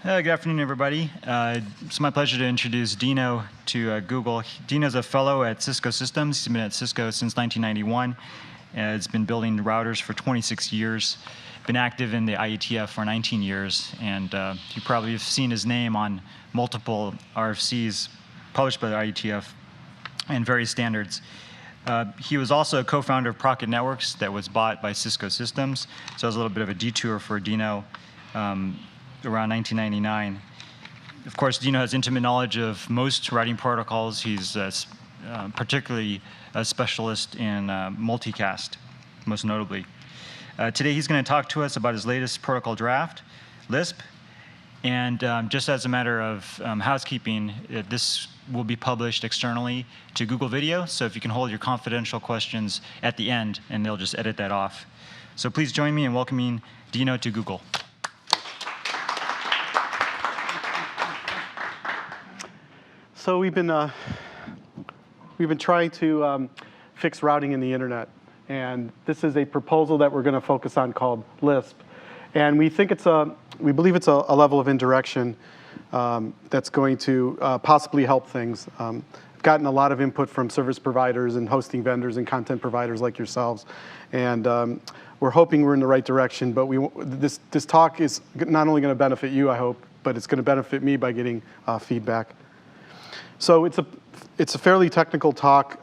Good afternoon, everybody. It's my pleasure to introduce Dino to Google. Dino's a fellow at Cisco Systems. He's been at Cisco since 1991. He's been building routers for 26 years. Been active in the IETF for 19 years, and you probably have seen his name on multiple RFCs published by the IETF and various standards. He was also a co-founder of Procket Networks that was bought by Cisco Systems, so it was a little bit of a detour for Dino. Around 1999. Of course, Dino has intimate knowledge of most routing protocols. He's particularly a specialist in multicast, most notably. Today, he's going to talk to us about his latest protocol draft, LISP. And just as a matter of housekeeping, this will be published externally to Google Video. So if you can hold your confidential questions at the end, and they'll just edit that off. So please join me in welcoming Dino to Google. So we've been trying to fix routing in the internet, and this is a proposal that we're going to focus on called LISP, and we believe it's a level of indirection that's going to possibly help things. I've gotten a lot of input from service providers and hosting vendors and content providers like yourselves, and we're hoping we're in the right direction. But this talk is not only going to benefit you, I hope, but it's going to benefit me by getting feedback. So it's a fairly technical talk,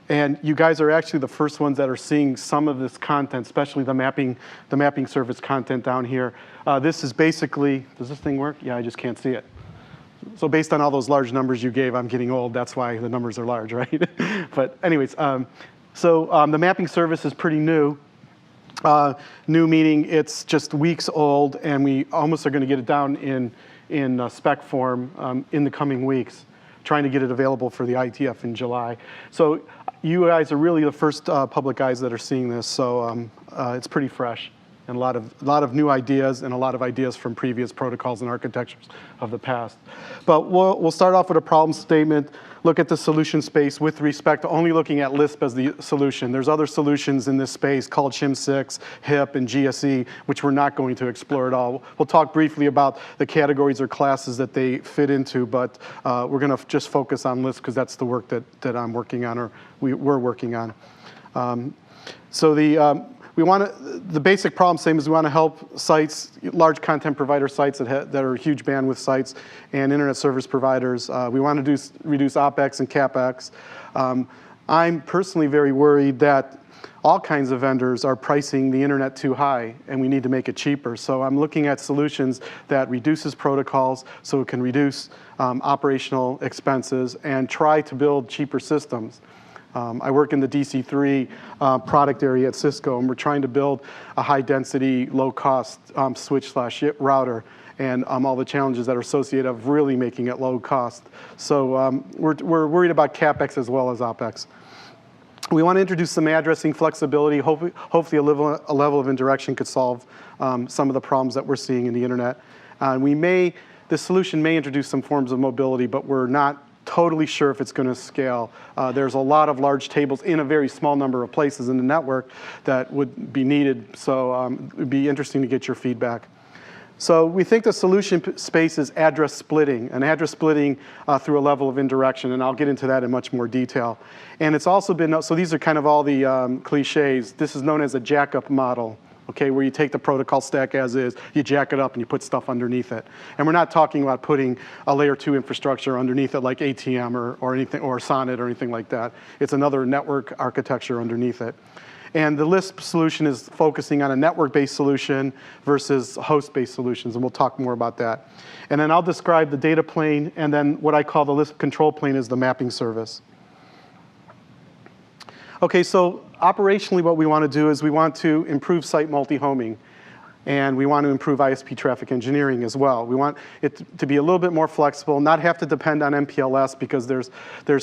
and you guys are actually the first ones that are seeing some of this content, especially the mapping service content down here. This is basically, does this thing work? Yeah, I just can't see it. So based on all those large numbers you gave, I'm getting old. That's why the numbers are large, right? But anyways, the mapping service is pretty new. New meaning it's just weeks old, and we almost are going to get it down in spec form in the coming weeks, trying to get it available for the IETF in July. So you guys are really the first public guys that are seeing this, so it's pretty fresh, and a lot of new ideas and a lot of ideas from previous protocols and architectures of the past. But we'll start off with a problem statement, look at the solution space with respect to only looking at LISP as the solution. There's other solutions in this space called Shim6, HIP, and GSE, which we're not going to explore at all. We'll talk briefly about the categories or classes that they fit into, but we're going to just focus on LISP because that's the work that I'm working on, or we're working on. The basic problem statement is we want to help sites, large content provider sites that are huge bandwidth sites, and internet service providers. We want to reduce OpEx and CapEx. I'm personally very worried that all kinds of vendors are pricing the internet too high, and we need to make it cheaper. So I'm looking at solutions that reduces protocols so it can reduce operational expenses and try to build cheaper systems. I work in the DC3 product area at Cisco, and we're trying to build a high-density, low-cost switch/router, and all the challenges that are associated of really making it low cost. So we're worried about CapEx as well as OpEx. We want to introduce some addressing flexibility. Hopefully a level of indirection could solve some of the problems that we're seeing in the internet. This solution may introduce some forms of mobility, but we're not totally sure if it's going to scale. There's a lot of large tables in a very small number of places in the network that would be needed, so it would be interesting to get your feedback. So we think the solution space is address splitting, and address splitting through a level of indirection, and I'll get into that in much more detail. And it's also been, so these are kind of all the cliches. This is known as a jack-up model. Okay, where you take the protocol stack as is, you jack it up, and you put stuff underneath it. And we're not talking about putting a layer 2 infrastructure underneath it like ATM or anything, or Sonnet or anything like that. It's another network architecture underneath it. And the LISP solution is focusing on a network-based solution versus host-based solutions, and we'll talk more about that. And then I'll describe the data plane, and then what I call the LISP control plane is the mapping service. Okay, so operationally what we want to do is we want to improve site multi-homing, and we want to improve ISP traffic engineering as well. We want it to be a little bit more flexible, not have to depend on MPLS, because there's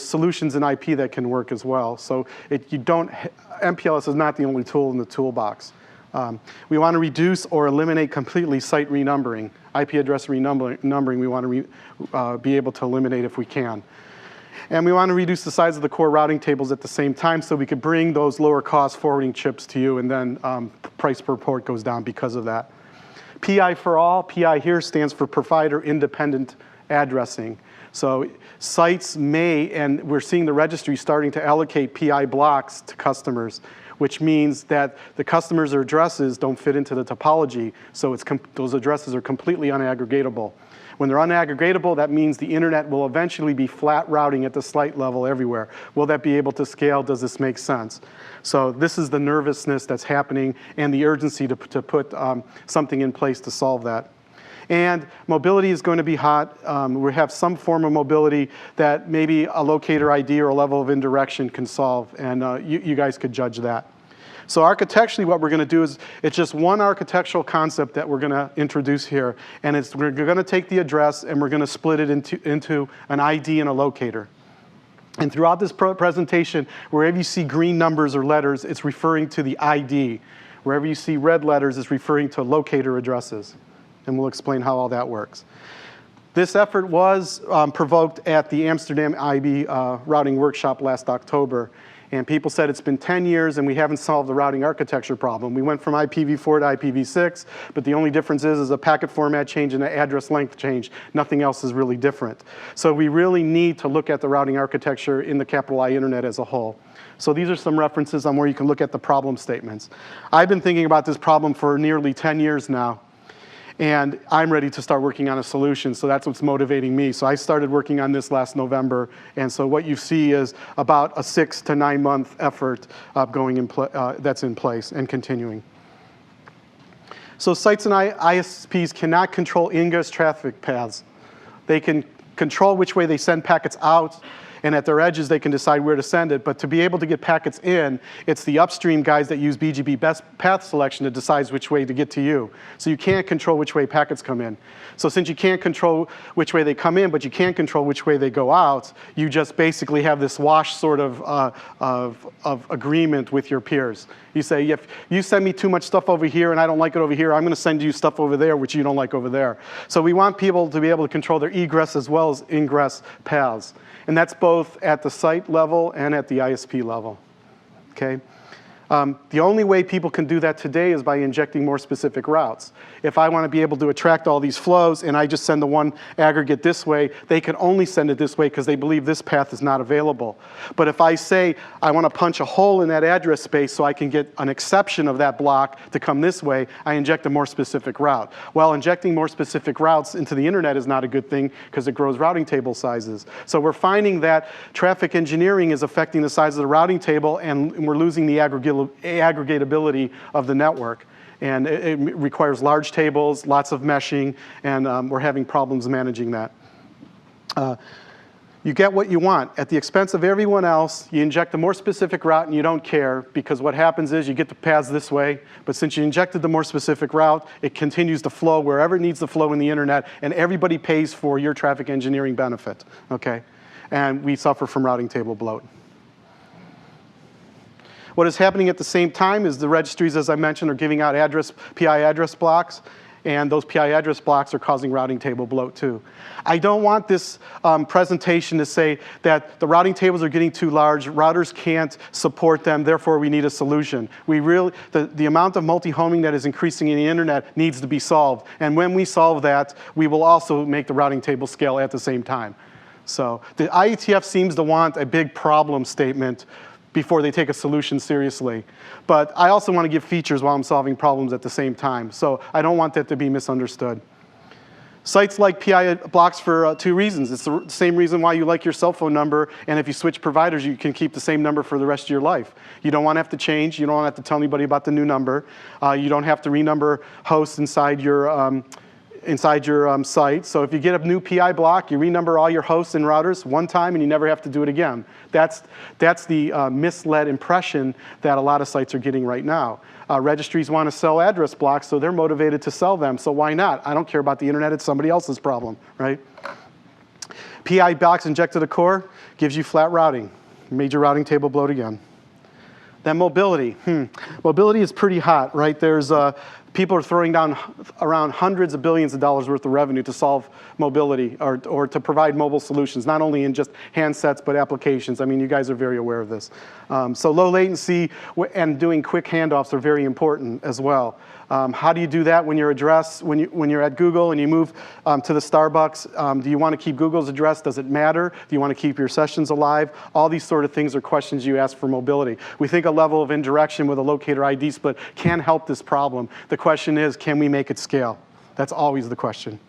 solutions in IP that can work as well. So MPLS is not the only tool in the toolbox. We want to reduce or eliminate completely site renumbering. IP address renumbering we want to be able to eliminate if we can. And we want to reduce the size of the core routing tables at the same time so we could bring those lower cost forwarding chips to you, and then price per port goes down because of that. PI for all, PI here stands for provider independent addressing. So sites may, and we're seeing the registry starting to allocate PI blocks to customers, which means that the customers' addresses don't fit into the topology, so those addresses are completely unaggregatable. When they're unaggregatable, that means the internet will eventually be flat routing at the site level everywhere. Will that be able to scale? Does this make sense? So this is the nervousness that's happening and the urgency to put something in place to solve that. And mobility is going to be hot. We have some form of mobility that maybe a locator ID or a level of indirection can solve, and you guys could judge that. So architecturally, what we're going to do is, it's just one architectural concept that we're going to introduce here, and we're going to take the address and we're going to split it into an ID and a locator. And throughout this presentation, wherever you see green numbers or letters, it's referring to the ID. Wherever you see red letters, it's referring to locator addresses. And we'll explain how all that works. This effort was provoked at the Amsterdam IB routing workshop last October. And people said it's been 10 years and we haven't solved the routing architecture problem. We went from IPv4 to IPv6, but the only difference is a packet format change and an address length change. Nothing else is really different. So we really need to look at the routing architecture in the capital I internet as a whole. So these are some references on where you can look at the problem statements. I've been thinking about this problem for nearly 10 years now. And I'm ready to start working on a solution, so that's what's motivating me. So I started working on this last November, and so what you see is about a 6 to 9 month effort that's in place and continuing. So sites and ISPs cannot control ingress traffic paths. They can control which way they send packets out, and at their edges they can decide where to send it, but to be able to get packets in, it's the upstream guys that use BGP best path selection that decides which way to get to you. So you can't control which way packets come in. So since you can't control which way they come in, but you can control which way they go out, you just basically have this wash sort of agreement with your peers. You say, if you send me too much stuff over here and I don't like it over here, I'm going to send you stuff over there which you don't like over there. So we want people to be able to control their egress as well as ingress paths. And that's both at the site level and at the ISP level, okay? The only way people can do that today is by injecting more specific routes. If I want to be able to attract all these flows and I just send the one aggregate this way, they can only send it this way because they believe this path is not available. But if I say I want to punch a hole in that address space so I can get an exception of that block to come this way, I inject a more specific route. Well, injecting more specific routes into the internet is not a good thing because it grows routing table sizes. So we're finding that traffic engineering is affecting the size of the routing table, and we're losing the aggregatability of the network. And it requires large tables, lots of meshing, and we're having problems managing that. You get what you want. At the expense of everyone else, you inject a more specific route and you don't care, because what happens is you get the paths this way, but since you injected the more specific route, it continues to flow wherever it needs to flow in the internet, and everybody pays for your traffic engineering benefit, okay? And we suffer from routing table bloat. What is happening at the same time is the registries, as I mentioned, are giving out PI address blocks, and those PI address blocks are causing routing table bloat too. I don't want this presentation to say that the routing tables are getting too large, routers can't support them, therefore we need a solution. The amount of multi-homing that is increasing in the internet needs to be solved, and when we solve that, we will also make the routing table scale at the same time. So the IETF seems to want a big problem statement before they take a solution seriously. But I also want to give features while I'm solving problems at the same time. So I don't want that to be misunderstood. Sites like PI blocks for two reasons. It's the same reason why you like your cell phone number, and if you switch providers, you can keep the same number for the rest of your life. You don't want to have to change. You don't want to have to tell anybody about the new number. You don't have to renumber hosts inside your site. So if you get a new PI block, you renumber all your hosts and routers one time and you never have to do it again. That's the misled impression that a lot of sites are getting right now. Registries want to sell address blocks, so they're motivated to sell them, so why not? I don't care about the internet, it's somebody else's problem, right? PI blocks injected to core gives you flat routing. Major routing table bloat again. Then mobility. Mobility is pretty hot, right? There's people are throwing down around hundreds of billions of dollars worth of revenue to solve mobility or to provide mobile solutions, not only in just handsets, but applications. I mean, you guys are very aware of this. So low latency and doing quick handoffs are very important as well. How do you do that when you're when you're at Google and you move to the Starbucks? Do you want to keep Google's address? Does it matter? Do you want to keep your sessions alive? All these sort of things are questions you ask for mobility. We think a level of indirection with a locator ID split can help this problem. The question is, can we make it scale? That's always the question.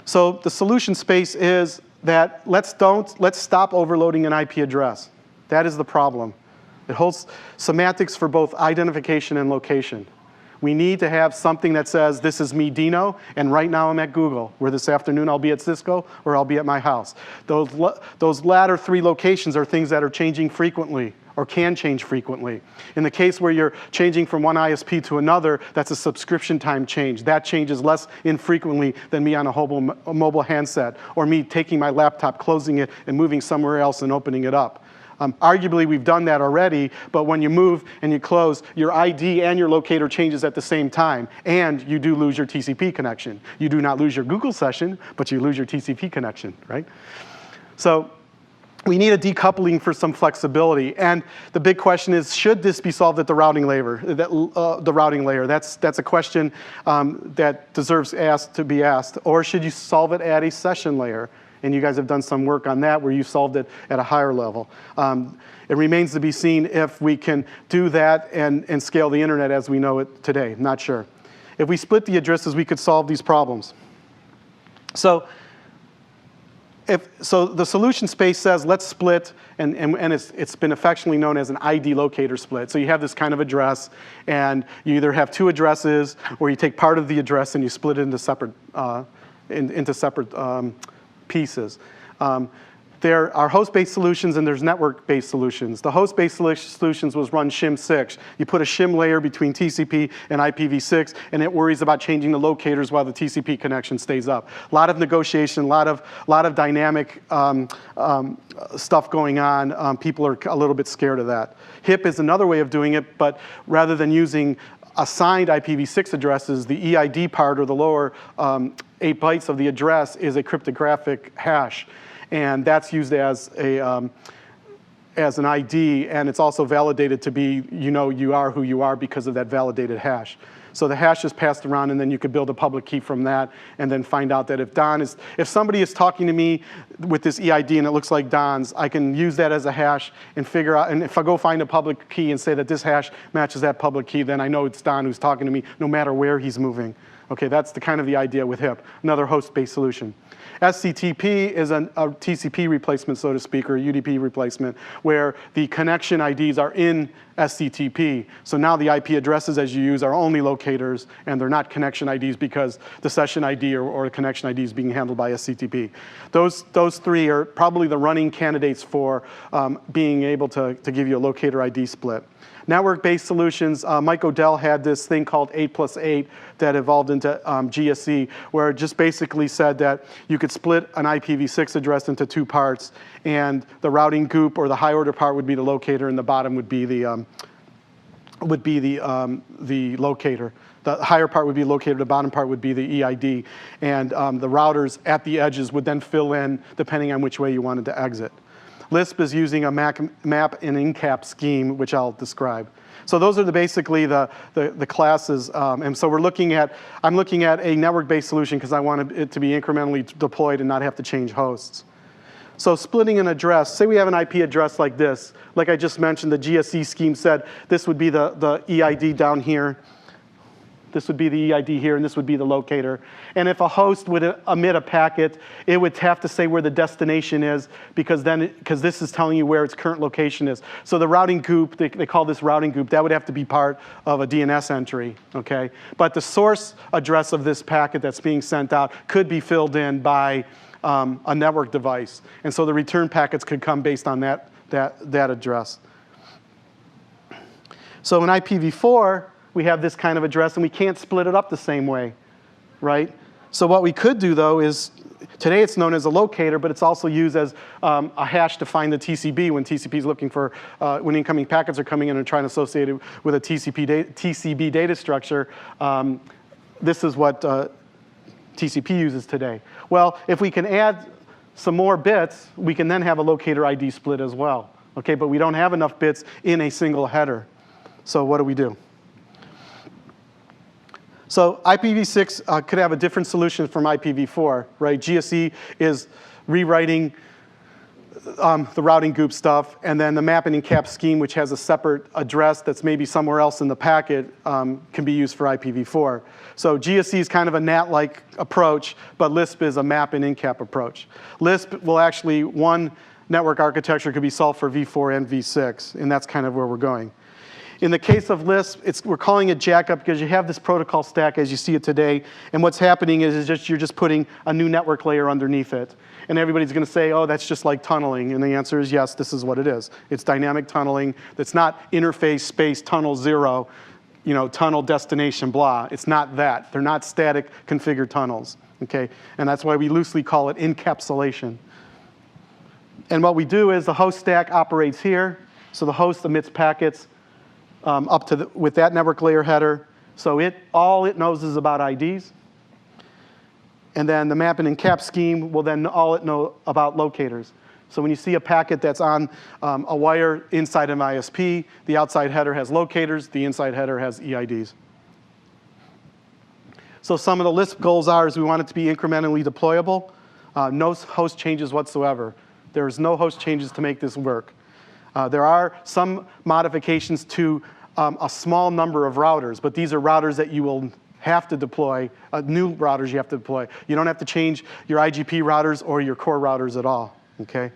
So the solution space is that let's stop overloading an IP address. That is the problem. It holds semantics for both identification and location. We need to have something that says, this is me, Dino, and right now I'm at Google, where this afternoon I'll be at Cisco, or I'll be at my house. Those latter three locations are things that are changing frequently, or can change frequently. In the case where you're changing from one ISP to another, that's a subscription time change. That changes less infrequently than me on a mobile handset, or me taking my laptop, closing it, and moving somewhere else and opening it up. Arguably, we've done that already, but when you move and you close, your ID and your locator changes at the same time, and you do lose your TCP connection. You do not lose your Google session, but you lose your TCP connection, right? So we need a decoupling for some flexibility, and the big question is, should this be solved at the routing layer? That's a question that deserves to be asked, or should you solve it at a session layer? And you guys have done some work on that where you solved it at a higher level. It remains to be seen if we can do that and scale the internet as we know it today. Not sure. If we split the addresses, we could solve these problems. So the solution space says, let's split, and it's been affectionately known as an ID locator split. So you have this kind of address, and you either have two addresses, or you take part of the address and you split it into separate pieces. There are host-based solutions and there's network-based solutions. The host-based solutions was run shim-6. You put a shim layer between TCP and IPv6, and it worries about changing the locators while the TCP connection stays up. A lot of negotiation, a lot of dynamic stuff going on. People are a little bit scared of that. HIP is another way of doing it, but rather than using assigned IPv6 addresses, the EID part, or the lower 8 bytes of the address, is a cryptographic hash. And that's used as an ID, and it's also validated to be, you are who you are because of that validated hash. So the hash is passed around, and then you could build a public key from that, and then find out that if somebody is talking to me with this EID and it looks like Don's, I can use that as a hash and figure out, and if I go find a public key and say that this hash matches that public key, then I know it's Don who's talking to me, no matter where he's moving. Okay, that's the idea with HIP, another host-based solution. SCTP is a TCP replacement, so to speak, or a UDP replacement, where the connection IDs are in SCTP. So now the IP addresses as you use are only locators, and they're not connection IDs because the session ID or the connection ID is being handled by SCTP. Those three are probably the running candidates for being able to give you a locator ID split. Network-based solutions, Mike Odell had this thing called 8+8 that evolved into GSE, where it just basically said that you could split an IPv6 address into two parts, and the routing goop, or the high order part, would be the locator, and the bottom would be the locator. The higher part would be locator, the bottom part would be the EID, and the routers at the edges would then fill in depending on which way you wanted to exit. LISP is using a map and incap scheme, which I'll describe. So those are basically the classes, and so I'm looking at a network-based solution because I want it to be incrementally deployed and not have to change hosts. So splitting an address, say we have an IP address like this. Like I just mentioned, the GSE scheme said this would be the EID down here. This would be the EID here, and this would be the locator. And if a host would emit a packet, it would have to say where the destination is, because this is telling you where its current location is. So the routing goop, they call this routing goop, that would have to be part of a DNS entry, okay? But the source address of this packet that's being sent out could be filled in by a network device. And so the return packets could come based on that address. So in IPv4, we have this kind of address, and we can't split it up the same way, right? So what we could do, though, is today it's known as a locator, but it's also used as a hash to find the TCB when TCP is looking for, when incoming packets are coming in and trying to associate it with a TCB data structure. This is what TCP uses today. Well, if we can add some more bits, we can then have a locator ID split as well. Okay, but we don't have enough bits in a single header. So what do we do? So IPv6 could have a different solution from IPv4, right? GSE is rewriting the routing group stuff, and then the map and encap scheme, which has a separate address that's maybe somewhere else in the packet, can be used for IPv4. So GSE is kind of a NAT-like approach, but LISP is a map and encap approach. LISP will actually, one network architecture could be solved for v4 and v6, and that's kind of where we're going. In the case of LISP, we're calling it jackup because you have this protocol stack as you see it today, and what's happening is you're just putting a new network layer underneath it. And everybody's going to say, oh, that's just like tunneling, and the answer is yes, this is what it is. It's dynamic tunneling. That's not interface space tunnel 0, you know, tunnel destination blah. It's not that. They're not static configured tunnels, okay? And that's why we loosely call it encapsulation. And what we do is the host stack operates here, so the host emits packets up to with that network layer header. So all it knows is about IDs. And then the map and encap scheme will then all it know about locators. So when you see a packet that's on a wire inside an ISP, the outside header has locators, the inside header has EIDs. So some of the LISP goals are we want it to be incrementally deployable, no host changes whatsoever. There's no host changes to make this work. There are some modifications to a small number of routers, but these are routers that you will have to deploy, new routers you have to deploy. You don't have to change your IGP routers or your core routers at all, okay?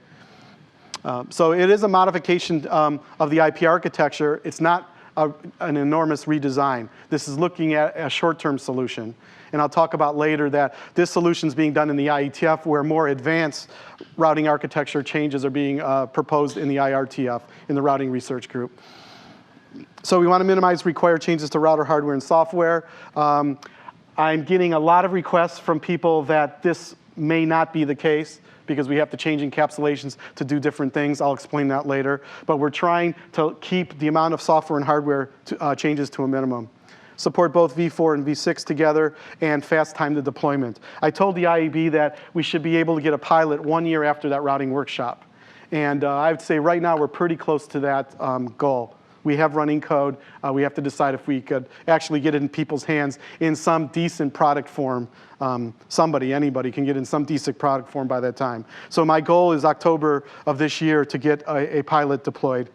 So it is a modification of the IP architecture. It's not an enormous redesign. This is looking at a short-term solution. And I'll talk about later that this solution is being done in the IETF where more advanced routing architecture changes are being proposed in the IRTF, in the routing research group. So we want to minimize required changes to router hardware and software. I'm getting a lot of requests from people that this may not be the case because we have to change encapsulations to do different things. I'll explain that later. But we're trying to keep the amount of software and hardware changes to a minimum. Support both v4 and v6 together, and fast time to deployment. I told the IEB that we should be able to get a pilot 1 year after that routing workshop. And I would say right now we're pretty close to that goal. We have running code. We have to decide if we could actually get it in people's hands in some decent product form. Anybody can get in some decent product form by that time. So my goal is October of this year to get a pilot deployed.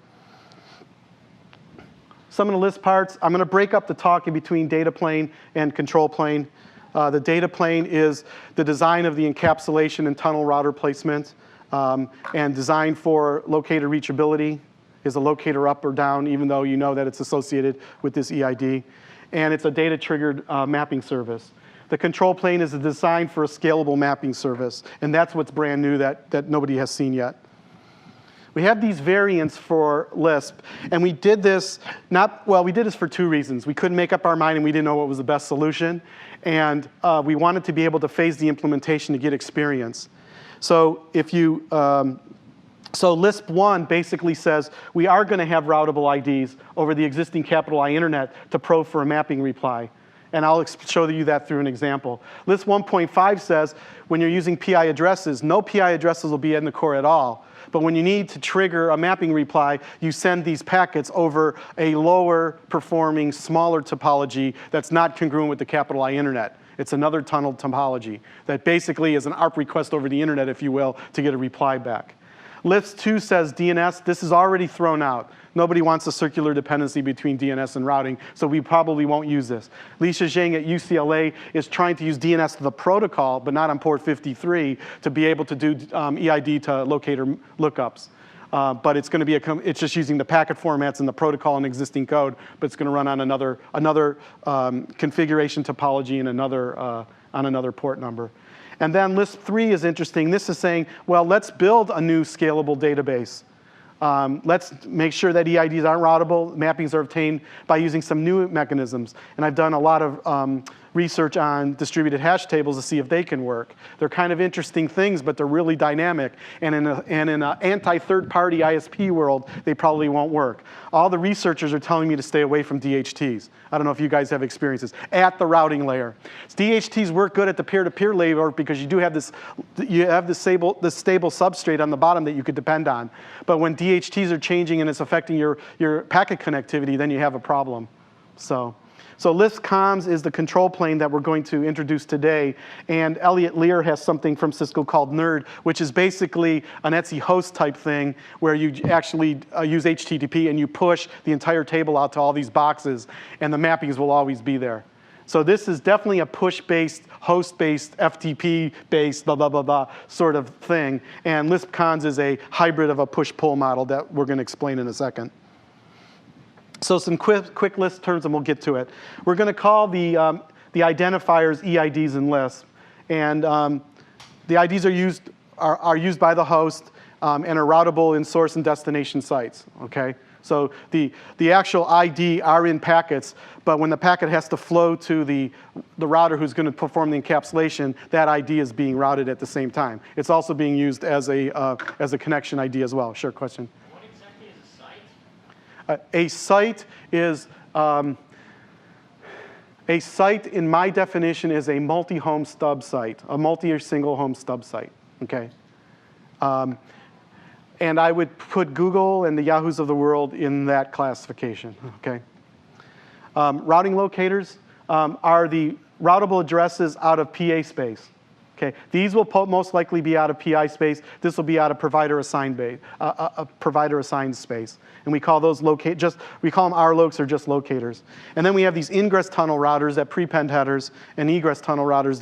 Some of the LISP parts, I'm going to break up the talk in between data plane and control plane. The data plane is the design of the encapsulation and tunnel router placement and design for locator reachability. Is a locator up or down, even though you know that it's associated with this EID. And it's a data-triggered mapping service. The control plane is a design for a scalable mapping service. And that's what's brand new that nobody has seen yet. We have these variants for LISP. And we did this, we did this for two reasons. We couldn't make up our mind and we didn't know what was the best solution. And we wanted to be able to phase the implementation to get experience. So if you, So LISP 1 basically says we are going to have routable IDs over the existing capital I internet to probe for a mapping reply. And I'll show you that through an example. LISP 1.5 says when you're using PI addresses, no PI addresses will be in the core at all. But when you need to trigger a mapping reply, you send these packets over a lower performing, smaller topology that's not congruent with the capital I internet. It's another tunnel topology that basically is an ARP request over the internet, if you will, to get a reply back. LISP 2 says DNS. This is already thrown out. Nobody wants a circular dependency between DNS and routing, so we probably won't use this. Lisa Zhang at UCLA is trying to use DNS to the protocol, but not on port 53, to be able to do EID to locator lookups. But it's going to be it's just using the packet formats in the protocol and existing code, but it's going to run on another configuration topology and on another port number. And then LISP 3 is interesting. This is saying, well, let's build a new scalable database. Let's make sure that EIDs aren't routable. Mappings are obtained by using some new mechanisms. And I've done a lot of research on distributed hash tables to see if they can work. They're kind of interesting things, but they're really dynamic. And in an anti-third-party ISP world, they probably won't work. All the researchers are telling me to stay away from DHTs. I don't know if you guys have experiences at the routing layer. DHTs work good at the peer-to-peer layer because you do have this stable substrate on the bottom that you could depend on. But when DHTs are changing and it's affecting your packet connectivity, then you have a problem. So LISP comms is the control plane that we're going to introduce today. And Elliot Lear has something from Cisco called NERD, which is basically an Etsy host type thing where you actually use HTTP and you push the entire table out to all these boxes, and the mappings will always be there. So this is definitely a push-based, host-based, FTP-based, blah, blah, blah, blah sort of thing. And LISP comms is a hybrid of a push-pull model that we're going to explain in a second. So some quick list terms, and we'll get to it. We're going to call the identifiers EIDs in LISP. And the IDs are used by the host and are routable in source and destination sites. Okay? So the actual ID are in packets, but when the packet has to flow to the router who's going to perform the encapsulation, that ID is being routed at the same time. It's also being used as a connection ID as well. Sure, question? What exactly is a site? A site is, a site in my definition is a multi-home stub site, a multi or single home stub site, okay? And I would put Google and the Yahoos of the world in that classification, okay? Routing locators are the routable addresses out of PA space. Okay, these will most likely be out of PI space. This will be out of provider assigned provider assigned space, and we call those we call them RLOCs or just locators. And then we have these ingress tunnel routers that prepend headers, and egress tunnel routers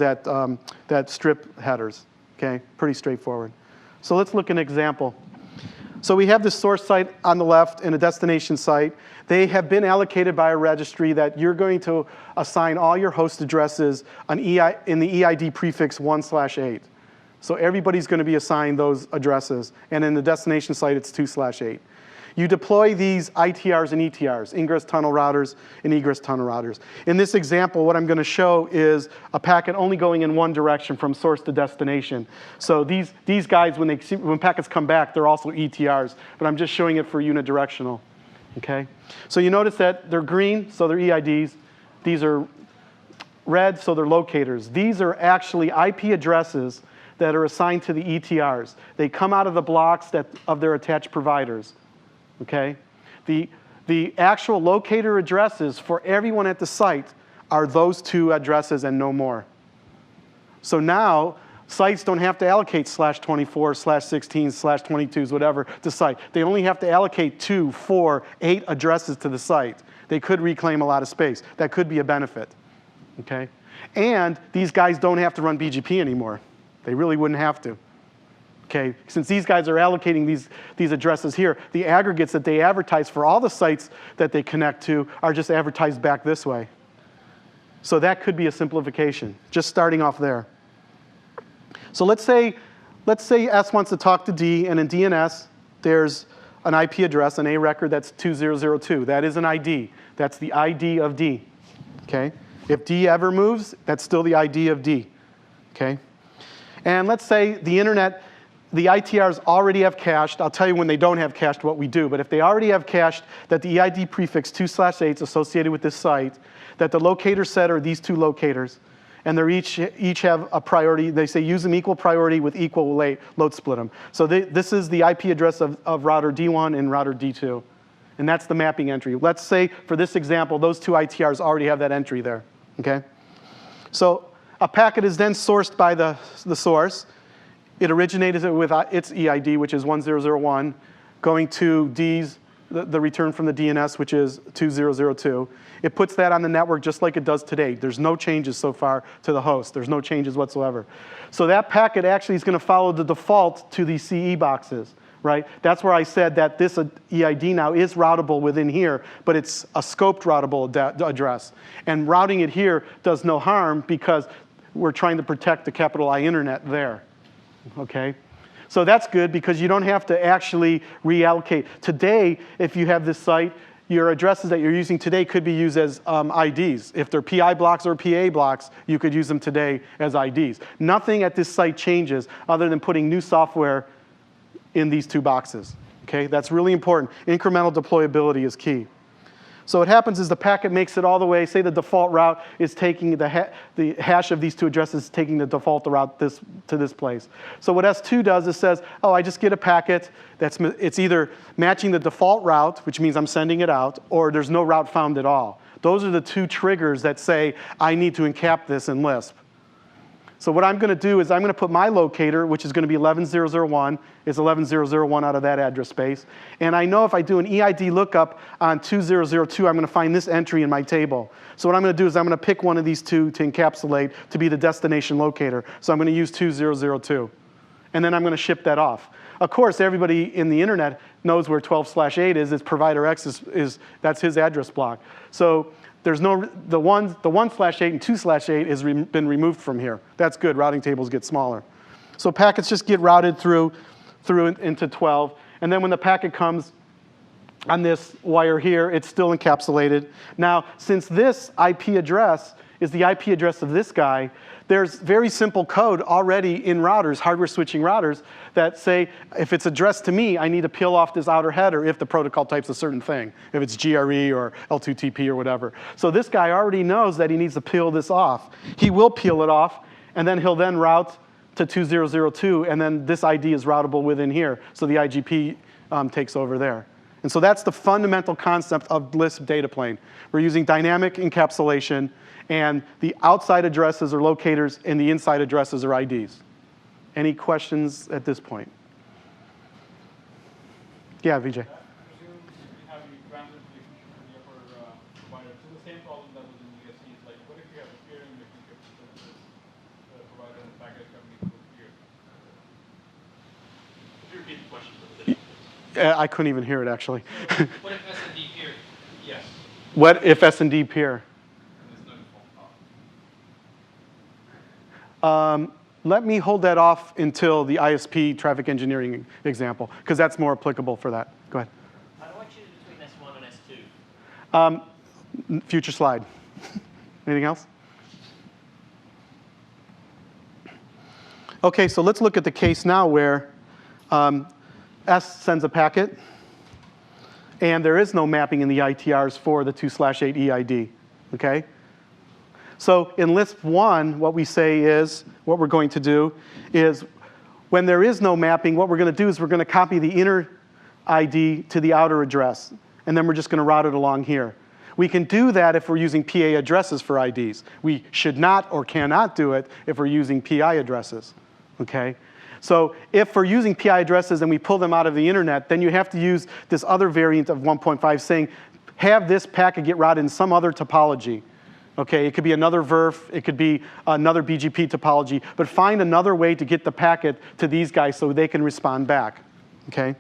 that strip headers. Okay, pretty straightforward. So let's look at an example. So we have this source site on the left and a destination site. They have been allocated by a registry that you're going to assign all your host addresses in the EID prefix 1/8. So everybody's going to be assigned those addresses. And in the destination site, it's 2/8. You deploy these ITRs and ETRs, ingress tunnel routers and egress tunnel routers. In this example, what I'm going to show is a packet only going in one direction from source to destination. So these guys, when packets come back, they're also ETRs, but I'm just showing it for unidirectional. Okay? So you notice that they're green, so they're EIDs. These are red, so they're locators. These are actually IP addresses that are assigned to the ETRs. They come out of the blocks of their attached providers. Okay? The actual locator addresses for everyone at the site are those two addresses and no more. So now, sites don't have to allocate /24, /16, /22s, whatever to site. They only have to allocate 2, 4, 8 addresses to the site. They could reclaim a lot of space. That could be a benefit. Okay? And these guys don't have to run BGP anymore. They really wouldn't have to. Okay, since these guys are allocating these addresses here, the aggregates that they advertise for all the sites that they connect to are just advertised back this way. So that could be a simplification, just starting off there. So let's say S wants to talk to D, and in DNS, there's an IP address, an A record that's 2002. That is an ID. That's the ID of D. Okay? If D ever moves, that's still the ID of D. Okay? And let's say the internet, the ITRs already have cached. I'll tell you when they don't have cached what we do, but if they already have cached that the EID prefix 2/8 is associated with this site, that the locator set are these two locators, and they're each have a priority. They say use them equal priority with equal load split them. So this is the IP address of router D1 and router D2, and that's the mapping entry. Let's say for this example, those two ITRs already have that entry there. Okay, so a packet is then sourced by the source. It originated with its EID, which is 1001, going to D's, the return from the DNS, which is 2002. It puts that on the network just like it does today. There's no changes so far to the host. There's no changes whatsoever. So that packet actually is going to follow the default to these CE boxes, right? That's where I said that this EID now is routable within here, but it's a scoped routable address. And routing it here does no harm because we're trying to protect the capital I internet there. Okay, so that's good because you don't have to actually reallocate. Today, if you have this site, your addresses that you're using today could be used as IDs. If they're PI blocks or PA blocks, you could use them today as IDs. Nothing at this site changes other than putting new software in these two boxes. Okay, that's really important. Incremental deployability is key. So what happens is the packet makes it all the way, say the default route is taking the hash of these two addresses, taking the default route to this place. So what S2 does is says, oh, I just get a packet it's either matching the default route, which means I'm sending it out, or there's no route found at all. Those are the two triggers that say I need to encap this in Lisp. So what I'm going to do is I'm going to put my locator, which is going to be 11001. It's 11001 out of that address space. And I know if I do an EID lookup on 2002, I'm going to find this entry in my table. So what I'm going to do is I'm going to pick one of these two to encapsulate to be the destination locator. So I'm going to use 2002. And then I'm going to ship that off. Of course, everybody in the internet knows where 12/8 is. It's provider X that's his address block. So there's no, the 1/8 and 2/8 has been removed from here. That's good, routing tables get smaller. So packets just get routed through into 12. And then when the packet comes on this wire here, it's still encapsulated. Now, since this IP address is the IP address of this guy, there's very simple code already in routers, hardware switching routers, that say if it's addressed to me, I need to peel off this outer header if the protocol types a certain thing, if it's GRE or L2TP or whatever. So this guy already knows that he needs to peel this off. He will peel it off, and then he'll then route to 2002, and then this ID is routable within here. So the IGP takes over there. And so that's the fundamental concept of Lisp data plane. We're using dynamic encapsulation, and the outside addresses are locators, and the inside addresses are IDs. Any questions at this point? Yeah, VJ. Presume we have the transit relationship with the upper provider. So the same problem that was in DSC is like, what if you have a peering relationship between the provider and the packet coming into a peer? Could you repeat the question for the video? I couldn't even hear it, actually. What if S&D peer? Yes. What if S&D peer? There's no default. Let me hold that off until the ISP traffic engineering example, because that's more applicable for that. Go ahead. How do I choose between S1 and S2? Future slide. Anything else? OK, so let's look at the case now where S sends a packet, and there is no mapping in the ITRs for the 2/8 EID. OK? So in Lisp 1, what we say is, what we're going to do is, when there is no mapping, what we're going to do is we're going to copy the inner ID to the outer address. And then we're just going to route it along here. We can do that if we're using PA addresses for IDs. We should not or cannot do it if we're using PI addresses. Okay? So if we're using PI addresses and we pull them out of the internet, then you have to use this other variant of 1.5 saying, have this packet get routed in some other topology. Okay, it could be another VRF, it could be another BGP topology, but find another way to get the packet to these guys so they can respond back. Okay?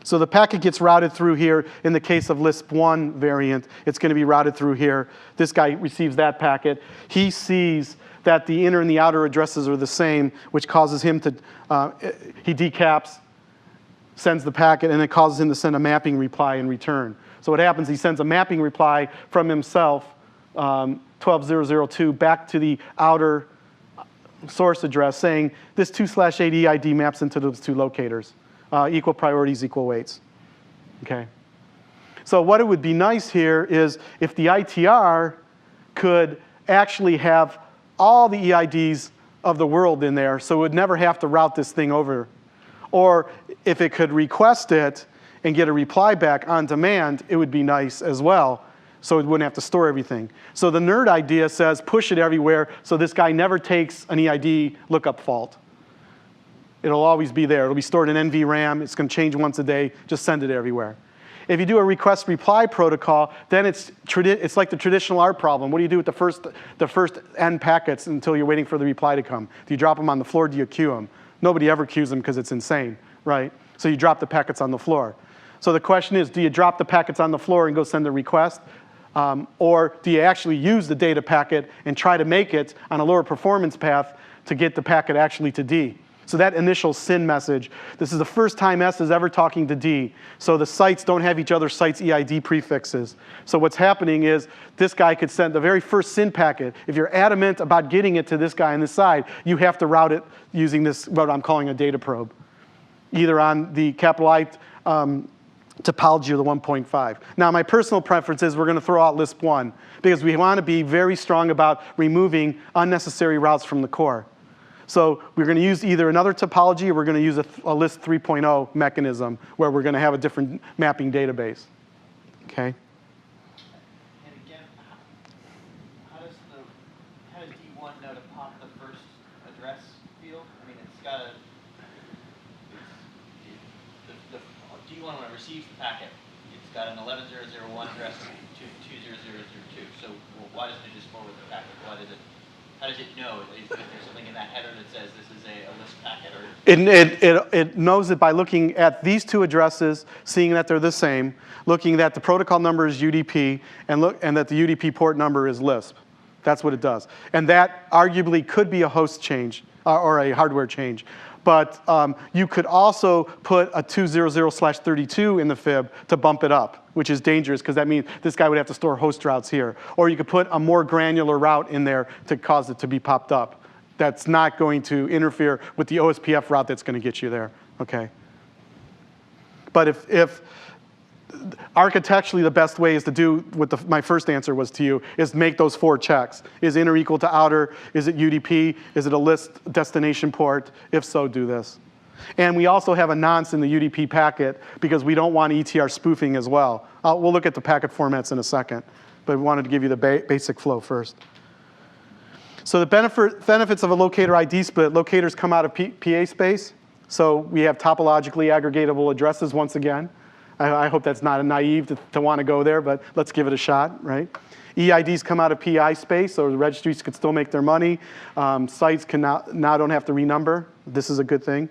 So the packet gets routed through here. In the case of Lisp 1 variant, it's going to be routed through here. This guy receives that packet. He sees that the inner and the outer addresses are the same, which causes him to, he decaps, sends the packet, and it causes him to send a mapping reply in return. So what happens, he sends a mapping reply from himself, 12002, back to the outer source address saying this 2/8 EID maps into those two locators. Equal priorities, equal weights. Okay. So what it would be nice here is if the ITR could actually have all the EIDs of the world in there, so it would never have to route this thing over. Or if it could request it and get a reply back on demand, it would be nice as well, so it wouldn't have to store everything. So the nerd idea says push it everywhere so this guy never takes an EID lookup fault. It'll always be there. It'll be stored in NVRAM. It's going to change once a day. Just send it everywhere. If you do a request reply protocol, then it's like the traditional ARP problem. What do you do with the first N packets until you're waiting for the reply to come? Do you drop them on the floor? Do you queue them? Nobody ever queues them because it's insane, right? So you drop the packets on the floor. So the question is, do you drop the packets on the floor and go send the request? Or do you actually use the data packet and try to make it on a lower performance path to get the packet actually to D? So that initial SYN message, this is the first time S is ever talking to D. So the sites don't have each other's sites EID prefixes. So what's happening is this guy could send the very first SYN packet. If you're adamant about getting it to this guy on this side, you have to route it using this, what I'm calling a data probe, either on the capital I topology or the 1.5. Now, my personal preference is we're going to throw out LISP 1 because we want to be very strong about removing unnecessary routes from the core. So we're going to use either another topology or we're going to use a LISP 3.0 mechanism where we're going to have a different mapping database. Okay? And again, how does D1 know to pop the first address field? I mean, it's got a, the D1 when it receives the packet, it's got an 11001 address to 20002. So why doesn't it just forward the packet? Why does it? How does it know? Is there something in that header that says this is a LISP packet? Or? It knows it by looking at these two addresses, seeing that they're the same, looking that the protocol number is UDP, and that the UDP port number is LISP. That's what it does. And that arguably could be a host change or a hardware change. But you could also put a 200/32 in the fib to bump it up, which is dangerous because that means this guy would have to store host routes here. Or you could put a more granular route in there to cause it to be popped up. That's not going to interfere with the OSPF route that's going to get you there. Okay. But if architecturally the best way is to do what my first answer was to you, is make those 4 checks. Is inner equal to outer? Is it UDP? Is it a LISP destination port? If so, do this. And we also have a nonce in the UDP packet because we don't want ETR spoofing as well. We'll look at the packet formats in a second, but we wanted to give you the basic flow first. So the benefits of a locator ID split, locators come out of PA space. So we have topologically aggregatable addresses once again. I hope that's not naive to want to go there, but let's give it a shot, right? EIDs come out of PI space, so the registries could still make their money. Sites can now don't have to renumber. This is a good thing.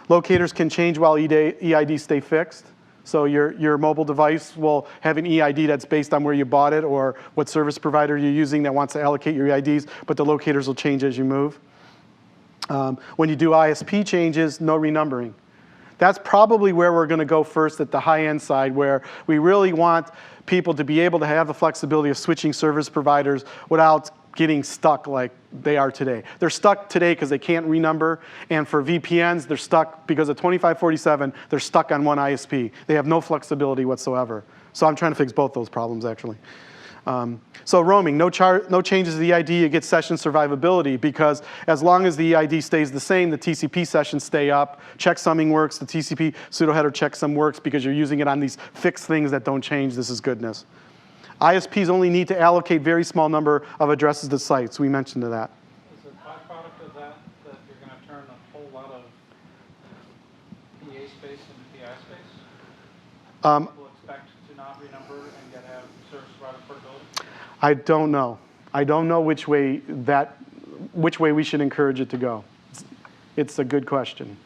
Locators can change while EIDs stay fixed. So your mobile device will have an EID that's based on where you bought it or what service provider you're using that wants to allocate your EIDs, but the locators will change as you move. When you do ISP changes, no renumbering. That's probably where we're going to go first at the high-end side, where we really want people to be able to have the flexibility of switching service providers without getting stuck like they are today. They're stuck today because they can't renumber, and for VPNs, they're stuck because of 2547, they're stuck on one ISP. They have no flexibility whatsoever. So I'm trying to fix both those problems, actually. So roaming, no changes to the EID, you get session survivability because as long as the EID stays the same, the TCP sessions stay up, checksumming works, the TCP pseudo-header checksum works because you're using it on these fixed things that don't change. This is goodness. ISPs only need to allocate very small number of addresses to sites. We mentioned that. Is a byproduct of that you're going to turn a whole lot of PA space into PI space? People expect to not renumber and get have service provider portability? I don't know. I don't know which way we should encourage it to go. It's a good question.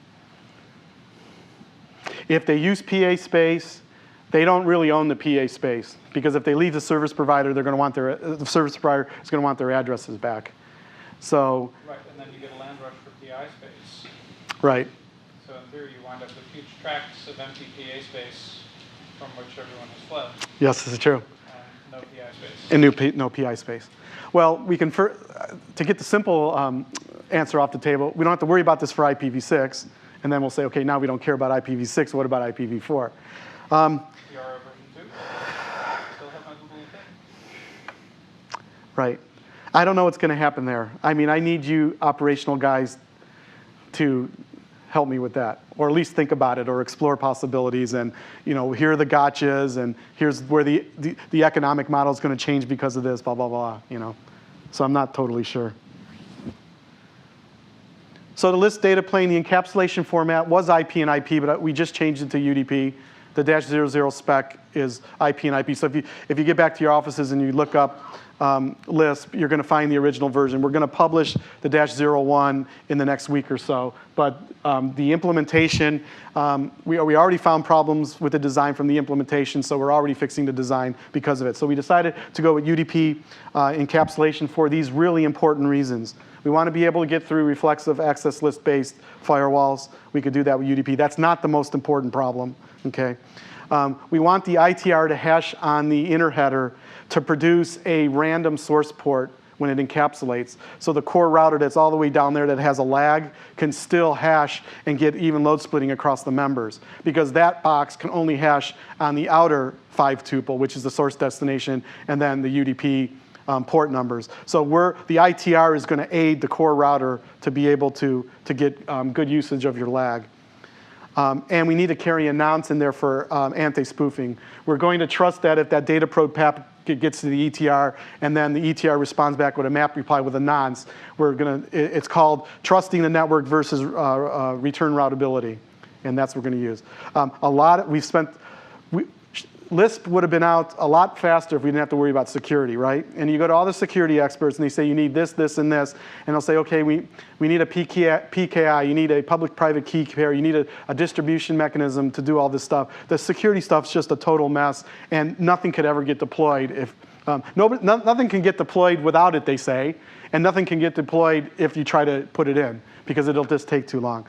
If they use PA space, they don't really own the PA space because if they leave the service provider, they're going to want the service provider is going to want their addresses back. So. Right, and then you get a land rush for PI space. Right. So in theory, you wind up with huge tracts of empty PA space from which everyone has fled. Yes, this is true. No PI space. And no PI space. Well, we can, to get the simple answer off the table, we don't have to worry about this for IPv6, and then we'll say, okay, now we don't care about IPv6, what about IPv4? Version 2, still have my Google thing. Right. I don't know what's going to happen there. I mean, I need you operational guys to help me with that, or at least think about it, or explore possibilities, and here are the gotchas, and here's where the economic model is going to change because of this, blah, blah, blah, So I'm not totally sure. So the LISP data plane, the encapsulation format was IP and IP, but we just changed it to UDP. The -00 spec is IP and IP. So if you get back to your offices and you look up LISP, you're going to find the original version. We're going to publish the -01 in the next week or so. But the implementation, we already found problems with the design from the implementation, so we're already fixing the design because of it. So we decided to go with UDP encapsulation for these really important reasons. We want to be able to get through reflexive access list-based firewalls. We could do that with UDP. That's not the most important problem, okay? We want the ITR to hash on the inner header to produce a random source port when it encapsulates. So the core router that's all the way down there that has a lag can still hash and get even load splitting across the members, because that box can only hash on the outer 5 tuple, which is the source destination, and then the UDP port numbers. So the ITR is going to aid the core router to be able to get good usage of your lag. And we need to carry a nonce in there for anti-spoofing. We're going to trust that if that data probe packet gets to the ETR and then the ETR responds back with a map reply with a nonce, it's called trusting the network versus return routability. And that's what we're going to use. LISP would have been out a lot faster if we didn't have to worry about security, right? And you go to all the security experts and they say you need this, this, and this. And they'll say, okay, we need a PKI, you need a public-private key pair, you need a distribution mechanism to do all this stuff. The security stuff's just a total mess, and nothing could ever get deployed if, nothing can get deployed without it, they say, and nothing can get deployed if you try to put it in, because it'll just take too long.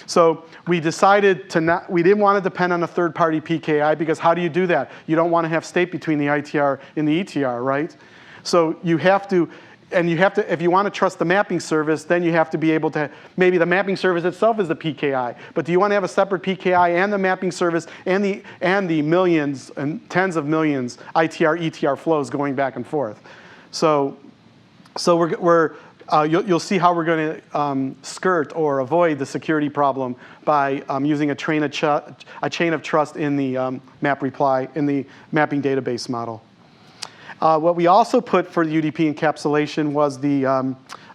So we decided we didn't want to depend on a third-party PKI, because how do you do that? You don't want to have state between the ITR and the ETR, right? So you have to, if you want to trust the mapping service, then you have to be able to, maybe the mapping service itself is the PKI, but do you want to have a separate PKI and the mapping service and the millions and tens of millions ITR, ETR flows going back and forth? So you'll see how we're going to skirt or avoid the security problem by using a chain of trust in the map reply, in the mapping database model. What we also put for the UDP encapsulation was the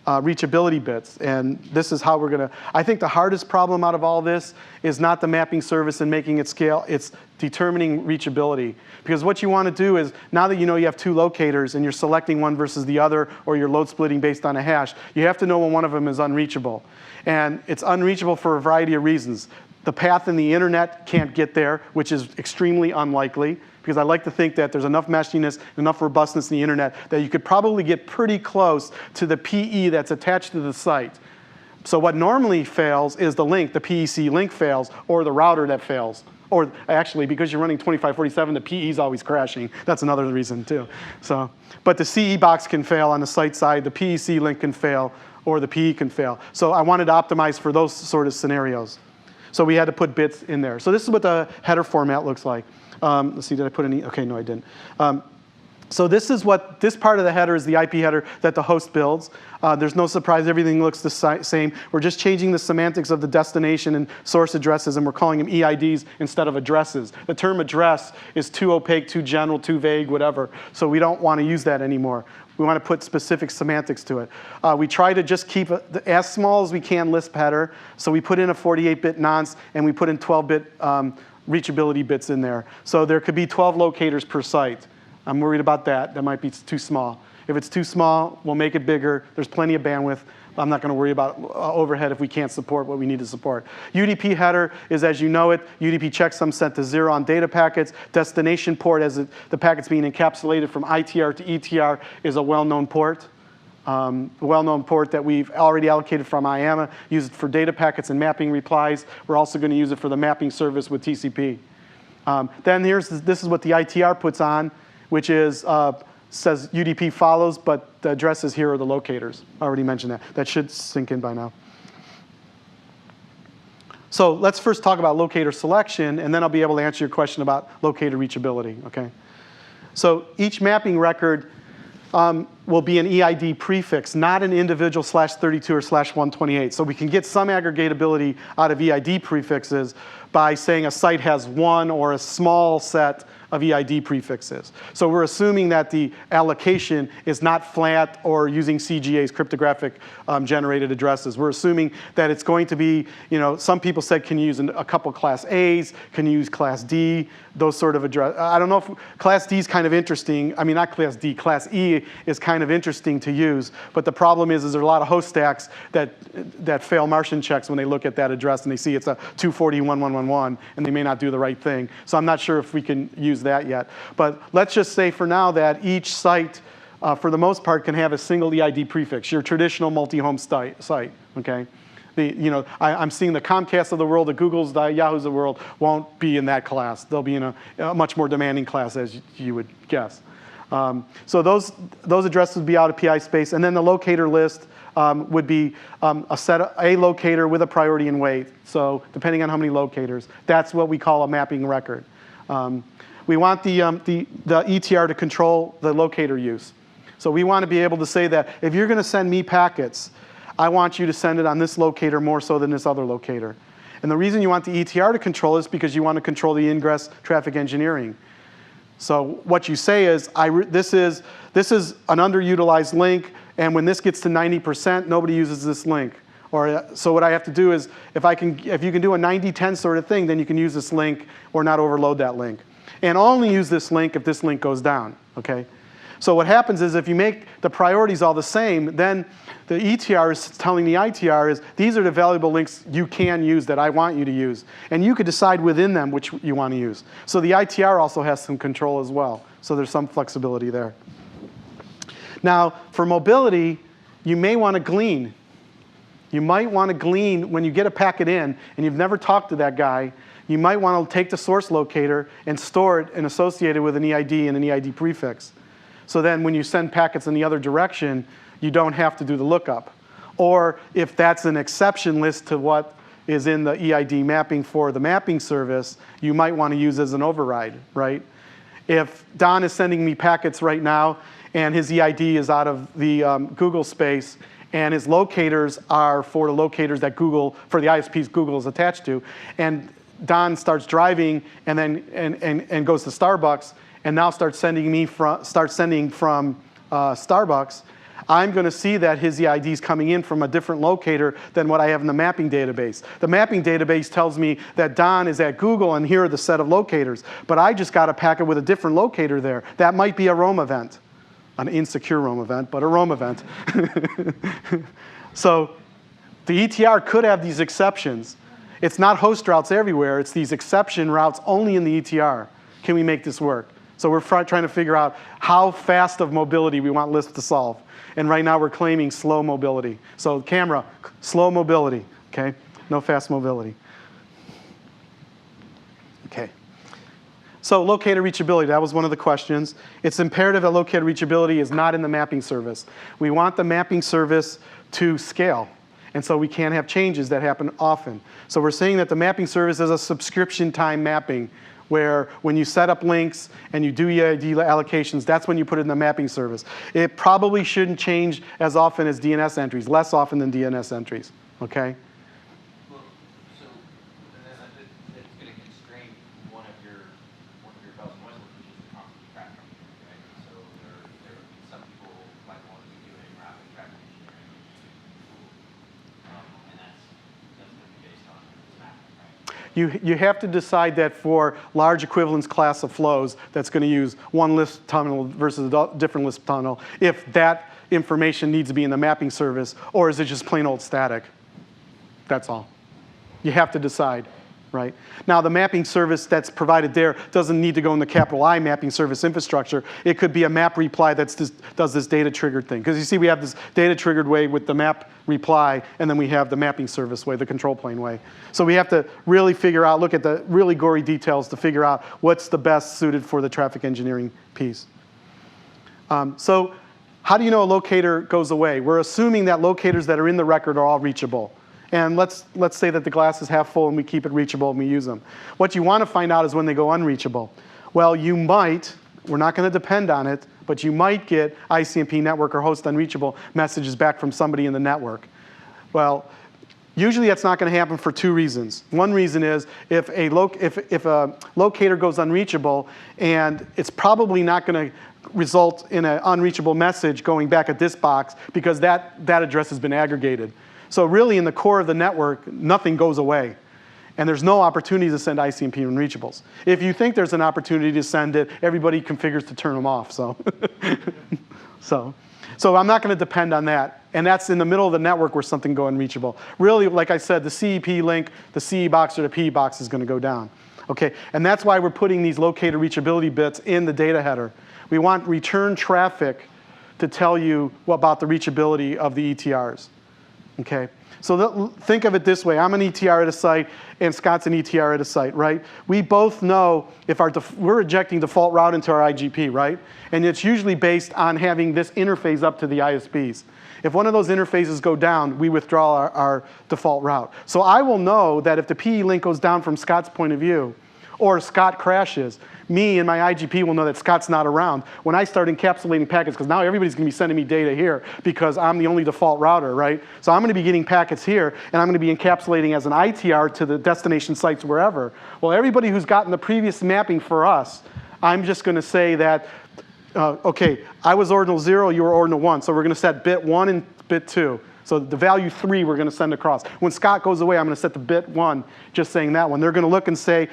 reachability bits. And this is how we're going to, I think the hardest problem out of all this is not the mapping service and making it scale, it's determining reachability. Because what you want to do is, now that you know you have two locators and you're selecting one versus the other, or you're load splitting based on a hash, you have to know when one of them is unreachable. And it's unreachable for a variety of reasons. The path in the internet can't get there, which is extremely unlikely, because I like to think that there's enough meshiness, enough robustness in the internet that you could probably get pretty close to the PE that's attached to the site. So what normally fails is the link, the PEC link fails, or the router that fails. Or actually, because you're running 2547, the PE is always crashing. That's another reason too. So, but the CE box can fail on the site side, the PEC link can fail, or the PE can fail. So I wanted to optimize for those sort of scenarios. So we had to put bits in there. So this is what the header format looks like. Let's see, did I put any? Okay, no, I didn't. So this is what, this part of the header is the IP header that the host builds. There's no surprise, everything looks the same. We're just changing the semantics of the destination and source addresses, and we're calling them EIDs instead of addresses. The term address is too opaque, too general, too vague, whatever. So we don't want to use that anymore. We want to put specific semantics to it. We try to just keep as small as we can Lisp header. So we put in a 48-bit nonce, and we put in 12-bit reachability bits in there. So there could be 12 locators per site. I'm worried about that. That might be too small. If it's too small, we'll make it bigger. There's plenty of bandwidth. I'm not going to worry about overhead if we can't support what we need to support. UDP header is as you know it. UDP checksum set to 0 on data packets. Destination port, as the packet's being encapsulated from ITR to ETR, is a well-known port. Well-known port that we've already allocated from IAMA. Use it for data packets and mapping replies. We're also going to use it for the mapping service with TCP. Then this is what the ITR puts on, which is says UDP follows, but the addresses here are the locators. I already mentioned that. That should sink in by now. So let's first talk about locator selection, and then I'll be able to answer your question about locator reachability. Okay. So each mapping record, will be an EID prefix, not an individual /32 or /128. So we can get some aggregatability out of EID prefixes by saying a site has one or a small set of EID prefixes. So we're assuming that the allocation is not flat or using CGA's cryptographic generated addresses. We're assuming that it's going to be, some people said can use a couple class A's, can use class D, those sort of address. I don't know if class D is kind of interesting. I mean, not class D, class E is kind of interesting to use. But the problem is there are a lot of host stacks that fail Martian checks when they look at that address and they see it's a 240.1111 and they may not do the right thing. So I'm not sure if we can use that yet. But let's just say for now that each site, for the most part, can have a single EID prefix, your traditional multi-home site, okay? I'm seeing the Comcast of the world, the Googles, the Yahoos of the world won't be in that class. They'll be in a much more demanding class, as you would guess. So those addresses would be out of PI space. And then the locator list would be a locator with a priority and weight. So depending on how many locators, that's what we call a mapping record. We want the ETR to control the locator use. So we want to be able to say that if you're going to send me packets, I want you to send it on this locator more so than this other locator. And the reason you want the ETR to control is because you want to control the ingress traffic engineering. So what you say is, this is an underutilized link, and when this gets to 90%, nobody uses this link. So what I have to do is, if you can do a 90-10 sort of thing, then you can use this link or not overload that link. And only use this link if this link goes down, okay? So what happens is if you make the priorities all the same, then the ETR is telling the ITR is, these are the valuable links you can use that I want you to use. And you could decide within them which you want to use. So the ITR also has some control as well. So there's some flexibility there. Now, for mobility, you may want to glean. You might want to glean when you get a packet in and you've never talked to that guy. You might want to take the source locator and store it and associate it with an EID and an EID prefix. So then when you send packets in the other direction, you don't have to do the lookup. Or if that's an exception list to what is in the EID mapping for the mapping service, you might want to use as an override, right? If Don is sending me packets right now and his EID is out of the Google space and his locators are for the locators that for the ISPs Google is attached to, and Don starts driving and then goes to Starbucks and now starts sending from Starbucks, I'm going to see that his EID is coming in from a different locator than what I have in the mapping database. The mapping database tells me that Don is at Google and here are the set of locators. But I just got a packet with a different locator there. That might be a roam event. An insecure roam event, but a roam event. So the ETR could have these exceptions. It's not host routes everywhere. It's these exception routes only in the ETR. Can we make this work? So we're trying to figure out how fast of mobility we want LISP to solve. And right now we're claiming slow mobility. So camera, slow mobility, okay? No fast mobility. Okay. So locator reachability, that was one of the questions. It's imperative that locator reachability is not in the mapping service. We want the mapping service to scale. And so we can't have changes that happen often. So we're saying that the mapping service is a subscription time mapping, where when you set up links and you do EID allocations, that's when you put it in the mapping service. It probably shouldn't change as often as DNS entries, less often than DNS entries, okay? Well, so it's going to constrain one of your bells and whistles, which is the constant traffic, right? So some people might want to be doing rapid traffic engineering, and that's going to be based on this mapping, right? You have to decide that for large equivalence class of flows that's going to use one LISP tunnel versus a different LISP tunnel, if that information needs to be in the mapping service, or is it just plain old static? That's all. You have to decide, right? Now, the mapping service that's provided there doesn't need to go in the capital I mapping service infrastructure. It could be a map reply that does this data triggered thing. Because you see, we have this data triggered way with the map reply, and then we have the mapping service way, the control plane way. So we have to really figure out, look at the really gory details to figure out what's the best suited for the traffic engineering piece. So how do you know a locator goes away? We're assuming that locators that are in the record are all reachable. And let's say that the glass is half full and we keep it reachable and we use them. What you want to find out is when they go unreachable. Well, you might, we're not going to depend on it, but you might get ICMP network or host unreachable messages back from somebody in the network. Well, usually that's not going to happen for two reasons. One reason is if a locator goes unreachable, and it's probably not going to result in an unreachable message going back at this box because that address has been aggregated. So really in the core of the network, nothing goes away. And there's no opportunity to send ICMP unreachables. If you think there's an opportunity to send it, everybody configures to turn them off. So, so I'm not going to depend on that. And that's in the middle of the network where something go unreachable. Really, like I said, the CEP link, the CE box or the PE box is going to go down. Okay, and that's why we're putting these locator reachability bits in the data header. We want return traffic to tell you about the reachability of the ETRs. Okay. So think of it this way. I'm an ETR at a site, and Scott's an ETR at a site, right? We both know if we're ejecting default route into our IGP, right? And it's usually based on having this interface up to the ISPs. If one of those interfaces go down, we withdraw our default route. So I will know that if the PE link goes down from Scott's point of view, or Scott crashes, me and my IGP will know that Scott's not around when I start encapsulating packets, because now everybody's going to be sending me data here because I'm the only default router, right? So I'm going to be getting packets here, and I'm going to be encapsulating as an ITR to the destination sites wherever. Well, everybody who's gotten the previous mapping for us, I'm just going to say that, okay, I was ordinal 0, you were ordinal 1, so we're going to set bit 1 and bit 2. So the value 3 we're going to send across. When Scott goes away, I'm going to set the bit 1, just saying that one. They're going to look and say,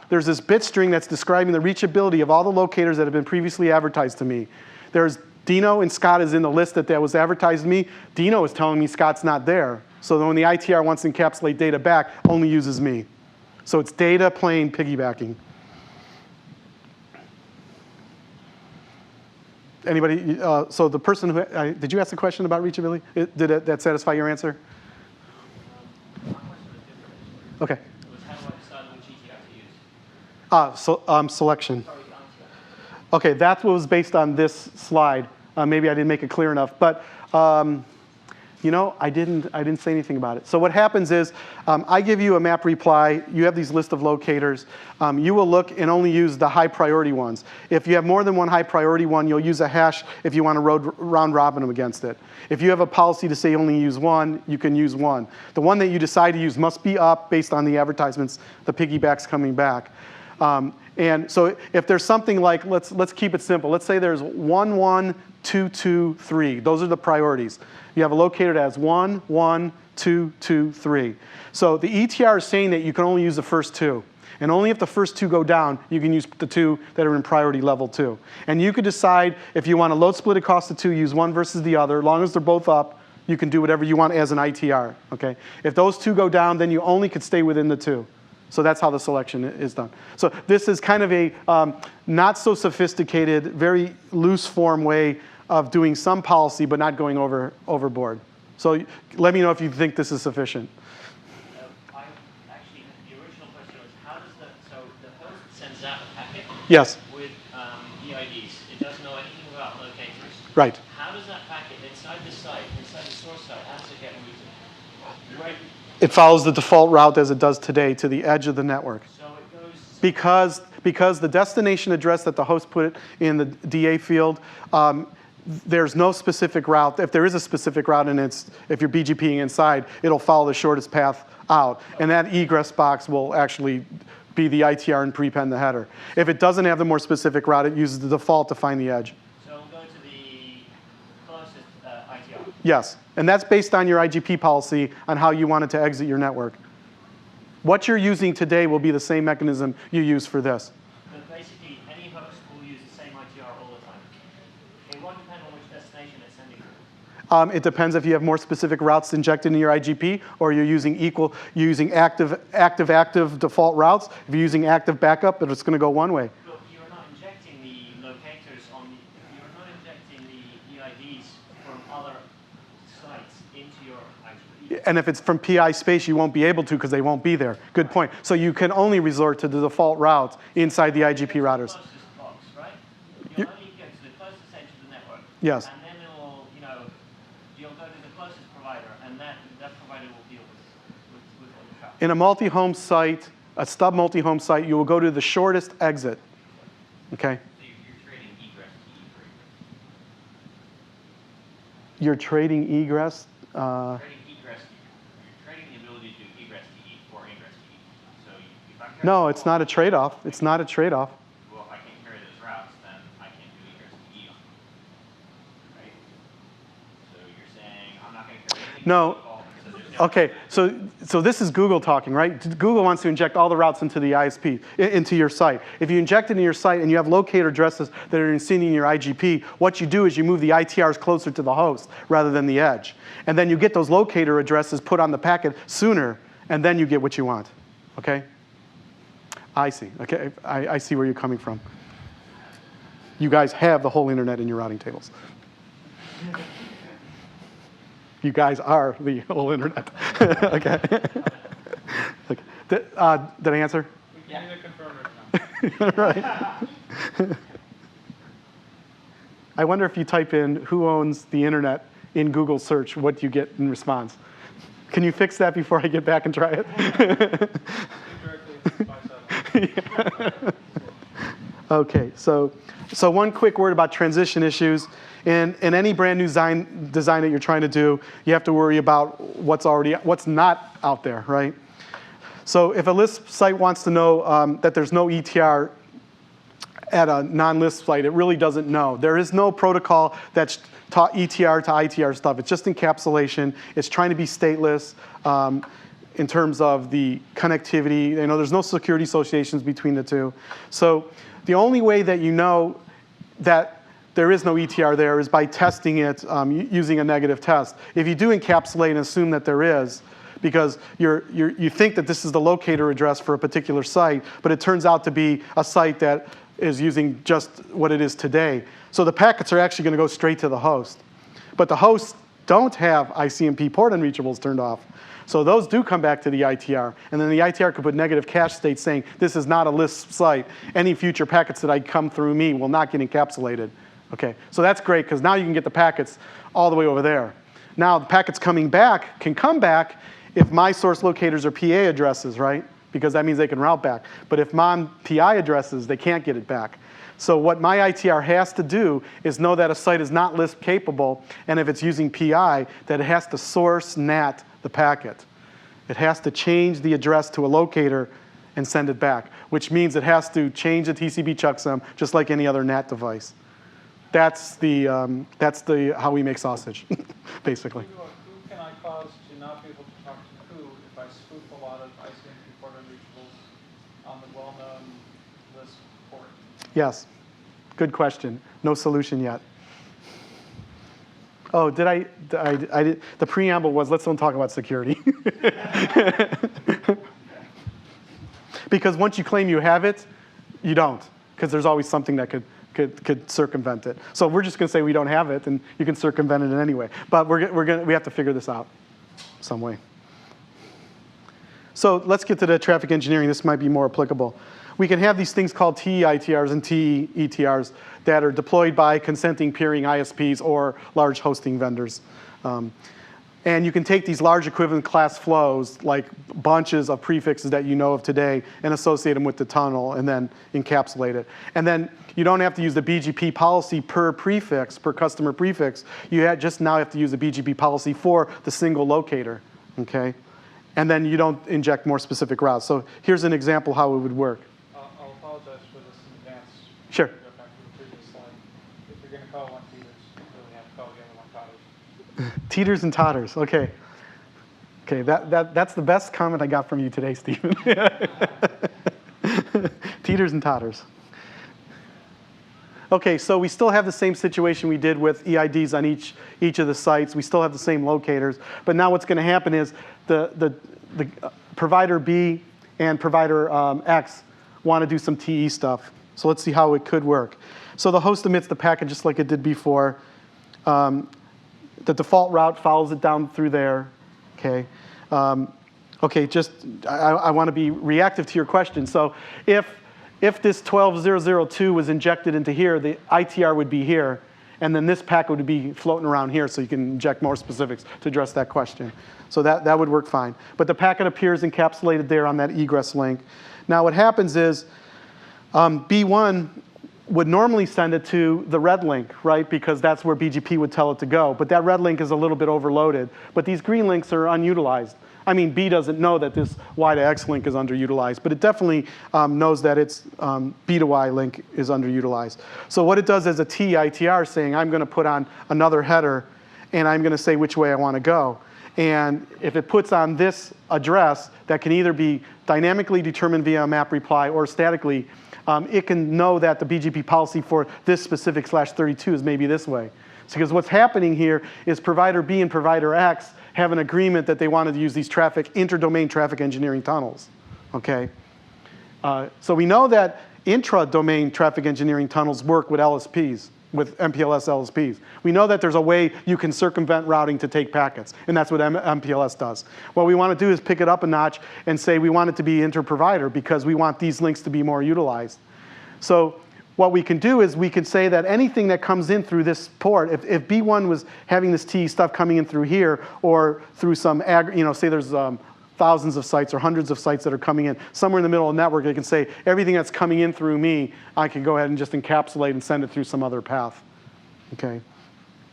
there's this bit string that's describing the reachability of all the locators that have been previously advertised to me. There's Dino and Scott is in the list that was advertised to me. Dino is telling me Scott's not there. So then when the ITR wants to encapsulate data back, only uses me. So it's data plane piggybacking. Anybody, so the person who, did you ask a question about reachability? Did that satisfy your answer? My question was different. Okay. It was how do I decide which ETR to use? Selection. Sorry, answer. Okay, that was based on this slide. Maybe I didn't make it clear enough, but you know, I didn't say anything about it. So what happens is, I give you a map reply. You have these list of locators. You will look and only use the high priority ones. If you have more than one high priority one, you'll use a hash if you want to round robin them against it. If you have a policy to say only use one, you can use one. The one that you decide to use must be up based on the advertisements, the piggybacks coming back. And so if there's something like, let's keep it simple. Let's say there's 1, 1, 2, 2, 3. Those are the priorities. You have a locator that has 1, 1, 2, 2, 3. So the ETR is saying that you can only use the first 2. And only if the first 2 go down, you can use the 2 that are in priority level 2. And you could decide if you want to load split across the 2, use one versus the other. As long as they're both up, you can do whatever you want as an ITR. Okay? If those 2 go down, then you only could stay within the 2. So that's how the selection is done. So this is kind of a not so sophisticated, very loose form way of doing some policy but not going overboard. So let me know if you think this is sufficient. Actually, the original question was how does so the host sends out a packet Yes. with EIDs. It doesn't know anything about locators. Right. How does that packet inside the site, inside the source site, how does it get routed? Right. It follows the default route as it does today to the edge of the network. So it goes. Because the destination address that the host put in the DA field, there's no specific route. If there is a specific route and if you're BGPing inside, it'll follow the shortest path out. And that egress box will actually be the ITR and prepend the header. If it doesn't have the more specific route, it uses the default to find the edge. So it'll go to the closest ITR. Yes, and that's based on your IGP policy on how you want it to exit your network. What you're using today will be the same mechanism you use for this. But basically, any host will use the same ITR all the time. It won't depend on which destination it's sending to. It depends if you have more specific routes injected in your IGP or you're using active default routes. If you're using active backup, then it's going to go one way. Look, you're not injecting the locators you're not injecting the EIDs from other sites into your IGP. And if it's from PI space, you won't be able to because they won't be there. Good point. So you can only resort to the default route inside the IGP routers. Closest box, right? You'll only get to the closest edge of the network. Yes. And then you'll go to the closest provider, and that provider will deal with all the traffic. In a multi-home site, a stub multi-home site, you will go to the shortest exit. Okay? So you're trading egress to You're trading egress. Trading egress, you're trading the ability to do egress to E for ingress to E. So if I'm carrying No, it's not a trade-off. It's not a trade-off. well, if I can't carry those routes, then I can't do egress to E on them. Right? So you're saying I'm not going to carry anything No. to default, so there's no Okay, so this is Google talking, right? Google wants to inject all the routes into the ISP, into your site. If you inject it into your site and you have locator addresses that are seen in your IGP, what you do is you move the ITRs closer to the host rather than the edge. And then you get those locator addresses put on the packet sooner, and then you get what you want, okay? I see, okay, I see where you're coming from. You guys have the whole internet in your routing tables. You guys are the whole internet. Okay. Okay. Did I answer? We can either confirm or deny. Right. I wonder if you type in who owns the internet in Google search, what do you get in response? Can you fix that before I get back and try it? Indirectly, it's by satellite. Okay, so one quick word about transition issues. In any brand new design that you're trying to do, you have to worry about what's not out there, right? So if a Lisp site wants to know that there's no ETR at a non-Lisp site, it really doesn't know. There is no protocol that's taught ETR to ITR stuff. It's just encapsulation. It's trying to be stateless in terms of the connectivity. You know, there's no security associations between the two. So the only way that you know that there is no ETR there is by testing it using a negative test. If you do encapsulate and assume that there is, because you think that this is the locator address for a particular site, but it turns out to be a site that is using just what it is today. So the packets are actually going to go straight to the host. But the hosts don't have ICMP port unreachables turned off. So those do come back to the ITR. And then the ITR could put negative cache state saying, this is not a Lisp site. Any future packets that come through me will not get encapsulated. Okay, so that's great, because now you can get the packets all the way over there. Now the packets coming back can come back if my source locators are PA addresses, right? Because that means they can route back. But if PI addresses, they can't get it back. So what my ITR has to do is know that a site is not Lisp capable, and if it's using PI, that it has to source NAT the packet. It has to change the address to a locator and send it back, which means it has to change the TCP checksum just like any other NAT device. That's how we make sausage, basically. Who can I cause to not be able to talk to who if I spoof a lot of ICMP port unreachables on the well-known Lisp port? Yes, good question. No solution yet. Oh, the preamble was, let's don't talk about security. Because once you claim you have it, you don't, because there's always something that could circumvent it. So we're just going to say we don't have it, and you can circumvent it anyway. But we have to figure this out some way. So let's get to the traffic engineering. This might be more applicable. We can have these things called TE-ITRs and TE-ETRs that are deployed by consenting peering ISPs or large hosting vendors. And you can take these large equivalent class flows, like bunches of prefixes that you know of today, and associate them with the tunnel and then encapsulate it. And then you don't have to use the BGP policy per prefix, per customer prefix. You just now have to use the BGP policy for the single locator, okay? And then you don't inject more specific routes. So here's an example how it would work. I'll apologize for this in advance. Sure. Go back to the previous slide. If you're going to call one Teeters, you really have to call the other one Totters. Teeters and totters, okay. Okay, that's the best comment I got from you today, Stephen. Teeters and totters. Okay, so we still have the same situation we did with EIDs on each of the sites. We still have the same locators. But now what's going to happen is the provider B and provider X want to do some TE stuff. So let's see how it could work. So the host emits the packet just like it did before. The default route follows it down through there. Okay. Okay, I want to be reactive to your question. So if this 12002 was injected into here, the ITR would be here, and then this packet would be floating around here, so you can inject more specifics to address that question. So that would work fine. But the packet appears encapsulated there on that egress link. Now what happens is B1 would normally send it to the red link, right? Because that's where BGP would tell it to go. But that red link is a little bit overloaded. But these green links are unutilized. I mean, B doesn't know that this Y to X link is underutilized, but it definitely knows that its B to Y link is underutilized. So what it does is a T ITR saying, I'm going to put on another header, and I'm going to say which way I want to go. And if it puts on this address that can either be dynamically determined via a map reply or statically, it can know that the BGP policy for this specific /32 is maybe this way. So because what's happening here is provider B and provider X have an agreement that they wanted to use these inter-domain traffic engineering tunnels, okay? So we know that intra-domain traffic engineering tunnels work with LSPs, with MPLS LSPs. We know that there's a way you can circumvent routing to take packets, and that's what MPLS does. What we want to do is pick it up a notch and say we want it to be inter-provider because we want these links to be more utilized. So what we can do is we can say that anything that comes in through this port, if B1 was having this T stuff coming in through here or through some, say there's thousands of sites or hundreds of sites that are coming in, somewhere in the middle of the network, it can say everything that's coming in through me, I can go ahead and just encapsulate and send it through some other path, okay?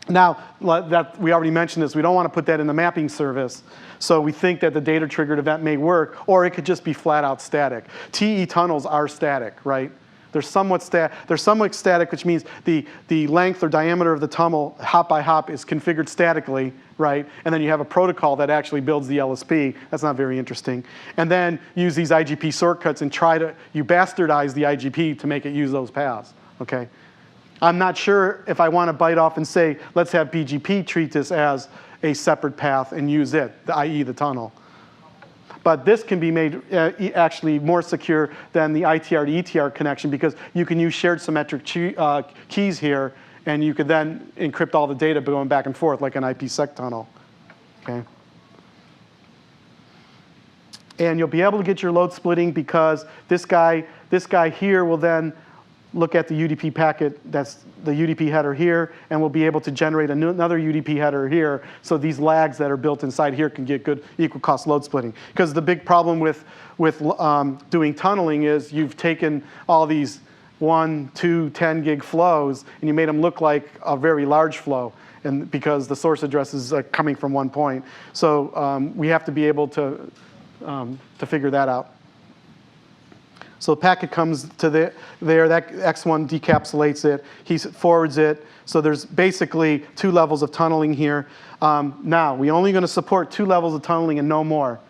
Now, that we already mentioned this, we don't want to put that in the mapping service, so we think that the data triggered event may work, or it could just be flat out static. TE tunnels are static, right? They're somewhat static, which means the length or diameter of the tunnel, hop by hop, is configured statically, right? And then you have a protocol that actually builds the LSP. That's not very interesting. And then use these IGP shortcuts and you bastardize the IGP to make it use those paths, okay? I'm not sure if I want to bite off and say, let's have BGP treat this as a separate path and use it, i.e. the tunnel. But this can be made actually more secure than the ITR to ETR connection because you can use shared symmetric keys here, and you could then encrypt all the data going back and forth like an IPsec tunnel, okay? And you'll be able to get your load splitting because this guy here will then look at the UDP packet, that's the UDP header here, and we'll be able to generate another UDP header here, so these lags that are built inside here can get good equal cost load splitting. Because the big problem with doing tunneling is you've taken all these 1, 2, 10 gig flows, and you made them look like a very large flow, and because the source address is coming from one point. So we have to be able to figure that out. So the packet comes to there, that X1 decapsulates it, he forwards it. So there's basically 2 levels of tunneling here. Now, we're only going to support 2 levels of tunneling and no more.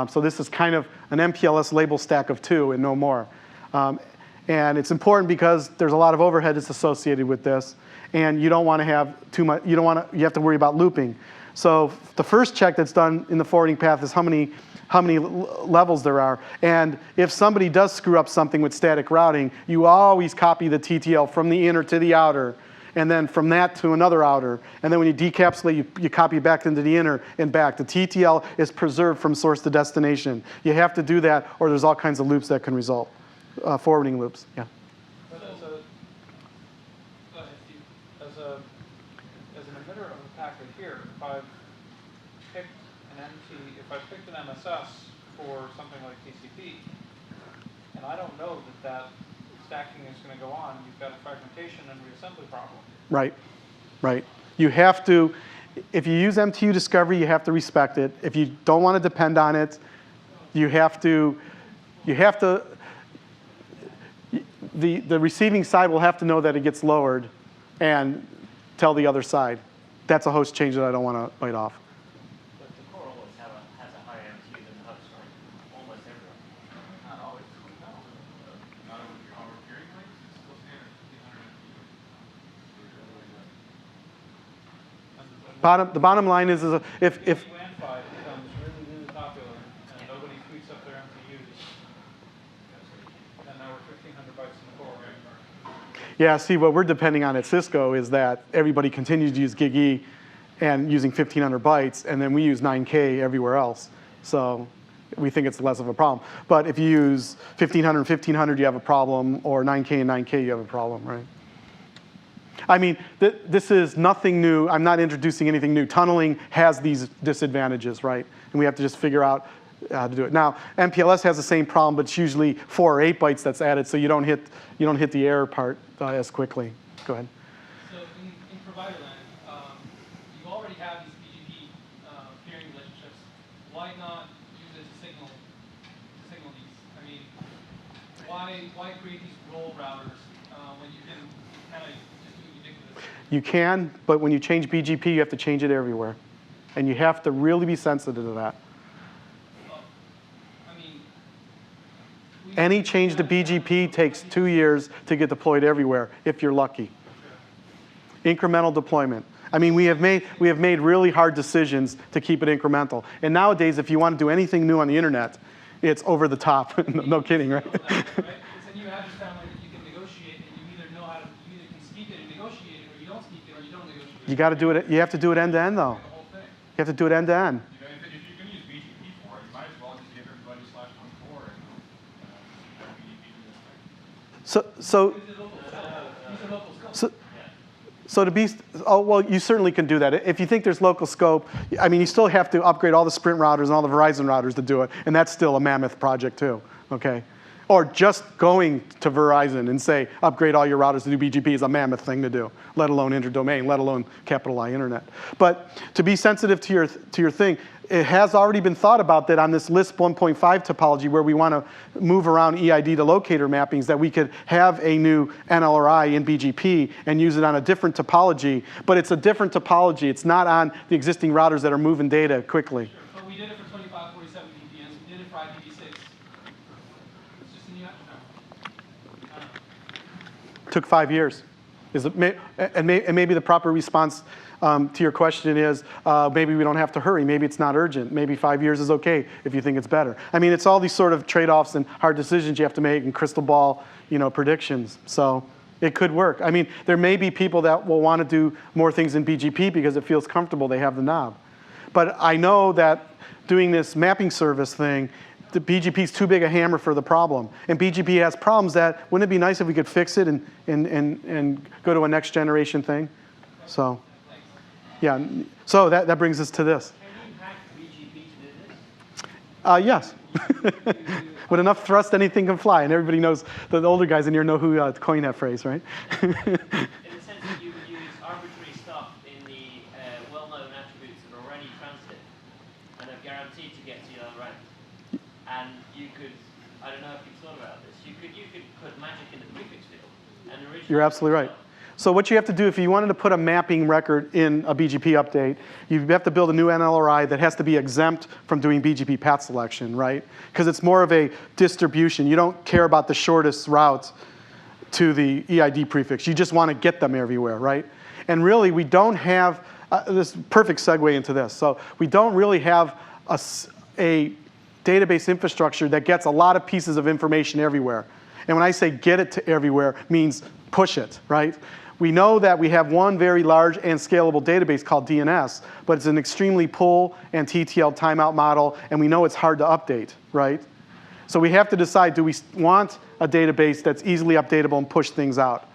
So this is kind of an MPLS label stack of 2 and no more. And it's important because there's a lot of overhead that's associated with this, and you don't want to have too much, you have to worry about looping. So the first check that's done in the forwarding path is how many levels there are. And if somebody does screw up something with static routing, you always copy the TTL from the inner to the outer, and then from that to another outer. And then when you decapsulate, you copy back into the inner and back. The TTL is preserved from source to destination. You have to do that, or there's all kinds of loops that can result, forwarding loops. Yeah. But as an emitter of a packet here, if I've picked an MT, if I picked an MSS for something like TCP, and I don't know that stacking is going to go on, you've got a fragmentation and reassembly problem. Right, right. You have to, if you use MTU discovery, you have to respect it. If you don't want to depend on it, you have to, the receiving side will have to know that it gets lowered and tell the other side. That's a host change that I don't want to bite off. But the core always has a higher MTU than the host, right? Almost everyone. Not always. No. Not with your our peering links, it's still standard 1500 MTU. The bottom line is if WAN 5 becomes really, really popular and nobody tweets up their MTUs, then now we're 1500 bytes in the core, right? yeah, see, what we're depending on at Cisco is that everybody continues to use Gig E and using 1500 bytes, and then we use 9K everywhere else. So we think it's less of a problem. But if you use 1500 and 1500, you have a problem, or 9K and 9K, you have a problem, right? I mean, this is nothing new. I'm not introducing anything new. Tunneling has these disadvantages, right? And we have to just figure out to do it. Now, MPLS has the same problem, but it's usually 4 or 8 bytes that's added, so you don't hit the error part as quickly. Go ahead. So in provider land, you already have these BGP peering relationships. Why not use it to signal these? I mean, why create these role routers when you can kind of just do it ubiquitous? You can, but when you change BGP, you have to change it everywhere. And you have to really be sensitive to that. I mean, Any change to BGP takes 2 years to get deployed everywhere, if you're lucky. Incremental deployment. I mean, we have made really hard decisions to keep it incremental. And nowadays, if you want to do anything new on the internet, it's over the top. No kidding, right? Right? It's a new address family that you can negotiate, and you either know how to, you either can speak it and negotiate it, or you don't speak it, or you don't negotiate it. You got to do it. You have to do it end to end, though. The whole thing. You have to do it end to end. You know, if you're going to use BGP for it, you might as well just give everybody /14 and have BGP do this thing. So to be, oh, well, you certainly can do that. If you think there's local scope, I mean, you still have to upgrade all the Sprint routers and all the Verizon routers to do it, and that's still a mammoth project too, okay? Or just going to Verizon and say, upgrade all your routers to do BGP is a mammoth thing to do, let alone interdomain, let alone capital I internet. But to be sensitive to your thing, it has already been thought about that on this LISP 1.5 topology where we want to move around EID to locator mappings, that we could have a new NLRI in BGP and use it on a different topology, but it's a different topology. It's not on the existing routers that are moving data quickly. Sure. But we did it for 2547 VPNs. We did it for IPv6. It's just a new address family. Took 5 years. And maybe the proper response to your question is maybe we don't have to hurry. Maybe it's not urgent. Maybe 5 years is okay if you think it's better. I mean, it's all these sort of trade-offs and hard decisions you have to make and crystal ball, predictions. So it could work. I mean, there may be people that will want to do more things in BGP because it feels comfortable. They have the knob. But I know that doing this mapping service thing, the BGP is too big a hammer for the problem. And BGP has problems that, wouldn't it be nice if we could fix it and go to a next generation thing? So, yeah. So that brings us to this. Can you hack BGP to do this? Yes. With enough thrust, anything can fly. And everybody knows, the older guys in here know who coined that phrase, right? In the sense that you would use arbitrary stuff in the well-known attributes that are already transit and are guaranteed to get to your other end. And you could, I don't know if you've thought about this, you could put magic in the prefix field and originally. You're absolutely right. So what you have to do, if you wanted to put a mapping record in a BGP update, you have to build a new NLRI that has to be exempt from doing BGP path selection, right? Because it's more of a distribution. You don't care about the shortest route to the EID prefix. You just want to get them everywhere, right? And really, we don't have, this perfect segue into this. So we don't really have a database infrastructure that gets a lot of pieces of information everywhere. And when I say get it to everywhere, means push it, right? We know that we have one very large and scalable database called DNS, but it's an extremely pull and TTL timeout model, and we know it's hard to update, right? So we have to decide, do we want a database that's easily updatable and push things out?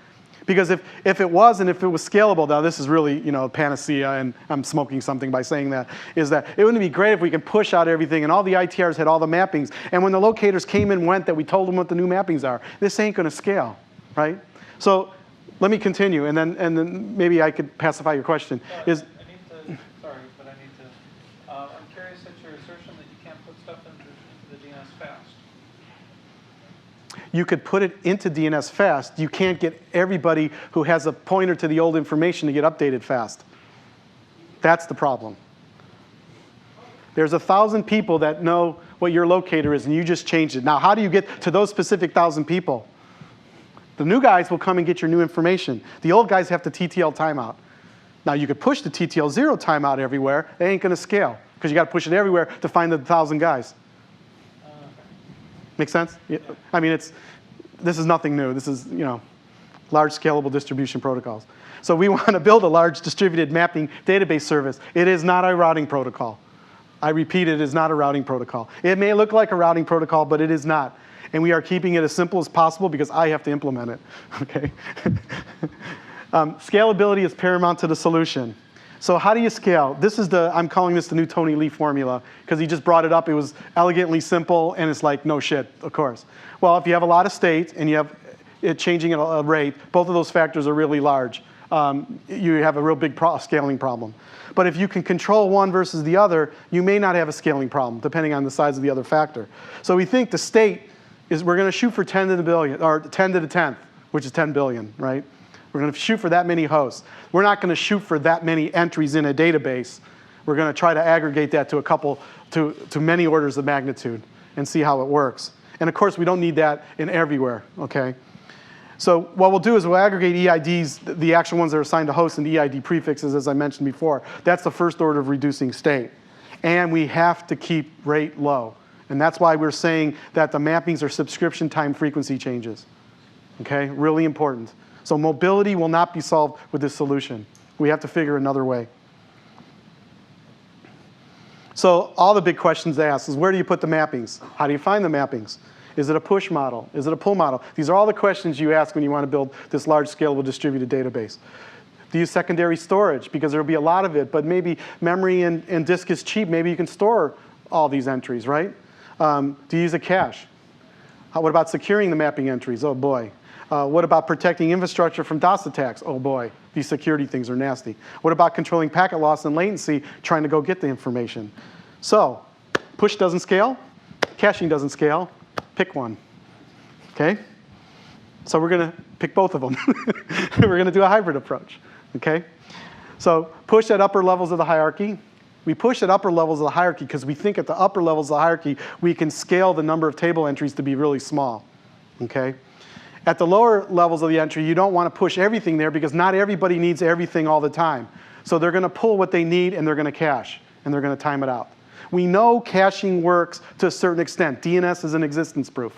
Because if it was, and if it was scalable, now this is really, panacea, and I'm smoking something by saying that, is that it wouldn't be great if we could push out everything and all the ITRs had all the mappings, and when the locators came and went that we told them what the new mappings are. This ain't gonna scale, right? So let me continue, and then maybe I could pacify your question. I'm curious at your assertion that you can't put stuff into the DNS fast. You could put it into DNS fast. You can't get everybody who has a pointer to the old information to get updated fast. That's the problem. There's 1,000 people that know what your locator is, and you just changed it. Now, how do you get to those specific 1,000 people? The new guys will come and get your new information. The old guys have to TTL timeout. Now, you could push the TTL 0 timeout everywhere. They ain't going to scale, because you got to push it everywhere to find the 1,000 guys. Make sense? Yeah. I mean, this is nothing new. This is, large scalable distribution protocols. So we want to build a large distributed mapping database service. It is not a routing protocol. I repeat, it is not a routing protocol. It may look like a routing protocol, but it is not. And we are keeping it as simple as possible because I have to implement it, okay? Scalability is paramount to the solution. So how do you scale? This is I'm calling this the new Tony Lee formula, because he just brought it up. It was elegantly simple, and it's like, no shit, of course. Well, if you have a lot of states and you have it changing at a rate, both of those factors are really large. You have a real big scaling problem. But if you can control one versus the other, you may not have a scaling problem, depending on the size of the other factor. So we think the state is, we're going to shoot for 10 to the billion, or 10 to the 10th, which is 10 billion, right? We're going to shoot for that many hosts. We're not going to shoot for that many entries in a database. We're going to try to aggregate that to to many orders of magnitude and see how it works. And of course, we don't need that in everywhere, okay? So what we'll do is we'll aggregate EIDs, the actual ones that are assigned to hosts, and EID prefixes, as I mentioned before. That's the first order of reducing state. And we have to keep rate low. And that's why we're saying that the mappings are subscription time frequency changes. Okay, really important. So mobility will not be solved with this solution. We have to figure another way. So all the big questions asked is, where do you put the mappings? How do you find the mappings? Is it a push model? Is it a pull model? These are all the questions you ask when you want to build this large scalable distributed database. Do you use secondary storage? Because there'll be a lot of it, but maybe memory and disk is cheap. Maybe you can store all these entries, right? Do you use a cache? What about securing the mapping entries? Oh boy. What about protecting infrastructure from DOS attacks? Oh boy, these security things are nasty. What about controlling packet loss and latency, trying to go get the information? So, push doesn't scale, caching doesn't scale, pick one, okay? So we're gonna pick both of them. We're gonna do a hybrid approach, okay? So push at upper levels of the hierarchy. We push at upper levels of the hierarchy because we think at the upper levels of the hierarchy, we can scale the number of table entries to be really small, okay? At the lower levels of the entry, you don't want to push everything there because not everybody needs everything all the time. So they're going to pull what they need and they're going to cache, and they're going to time it out. We know caching works to a certain extent. DNS is an existence proof,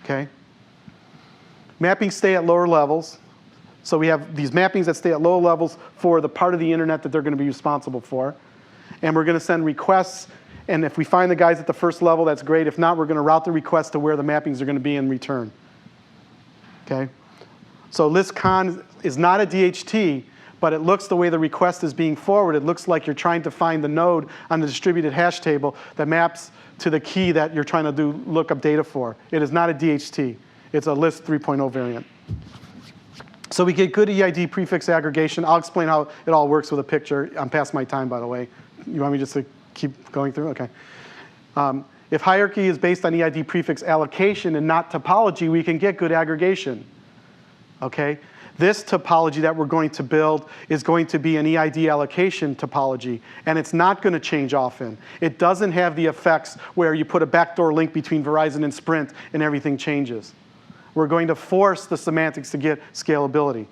okay? Mappings stay at lower levels. So we have these mappings that stay at low levels for the part of the internet that they're going to be responsible for. And we're going to send requests. And if we find the guys at the first level, that's great. If not, we're going to route the request to where the mappings are going to be in return. Okay? So LISP-con is not a DHT, but it looks the way the request is being forwarded. It looks like you're trying to find the node on the distributed hash table that maps to the key that you're trying to do lookup data for. It is not a DHT. It's a LISP 3.0 variant. So we get good EID prefix aggregation. I'll explain how it all works with a picture. I'm past my time, by the way. You want me just to keep going through? Okay. If hierarchy is based on EID prefix allocation and not topology, we can get good aggregation. Okay? This topology that we're going to build is going to be an EID allocation topology, and it's not going to change often. It doesn't have the effects where you put a backdoor link between Verizon and Sprint and everything changes. We're going to force the semantics to get scalability.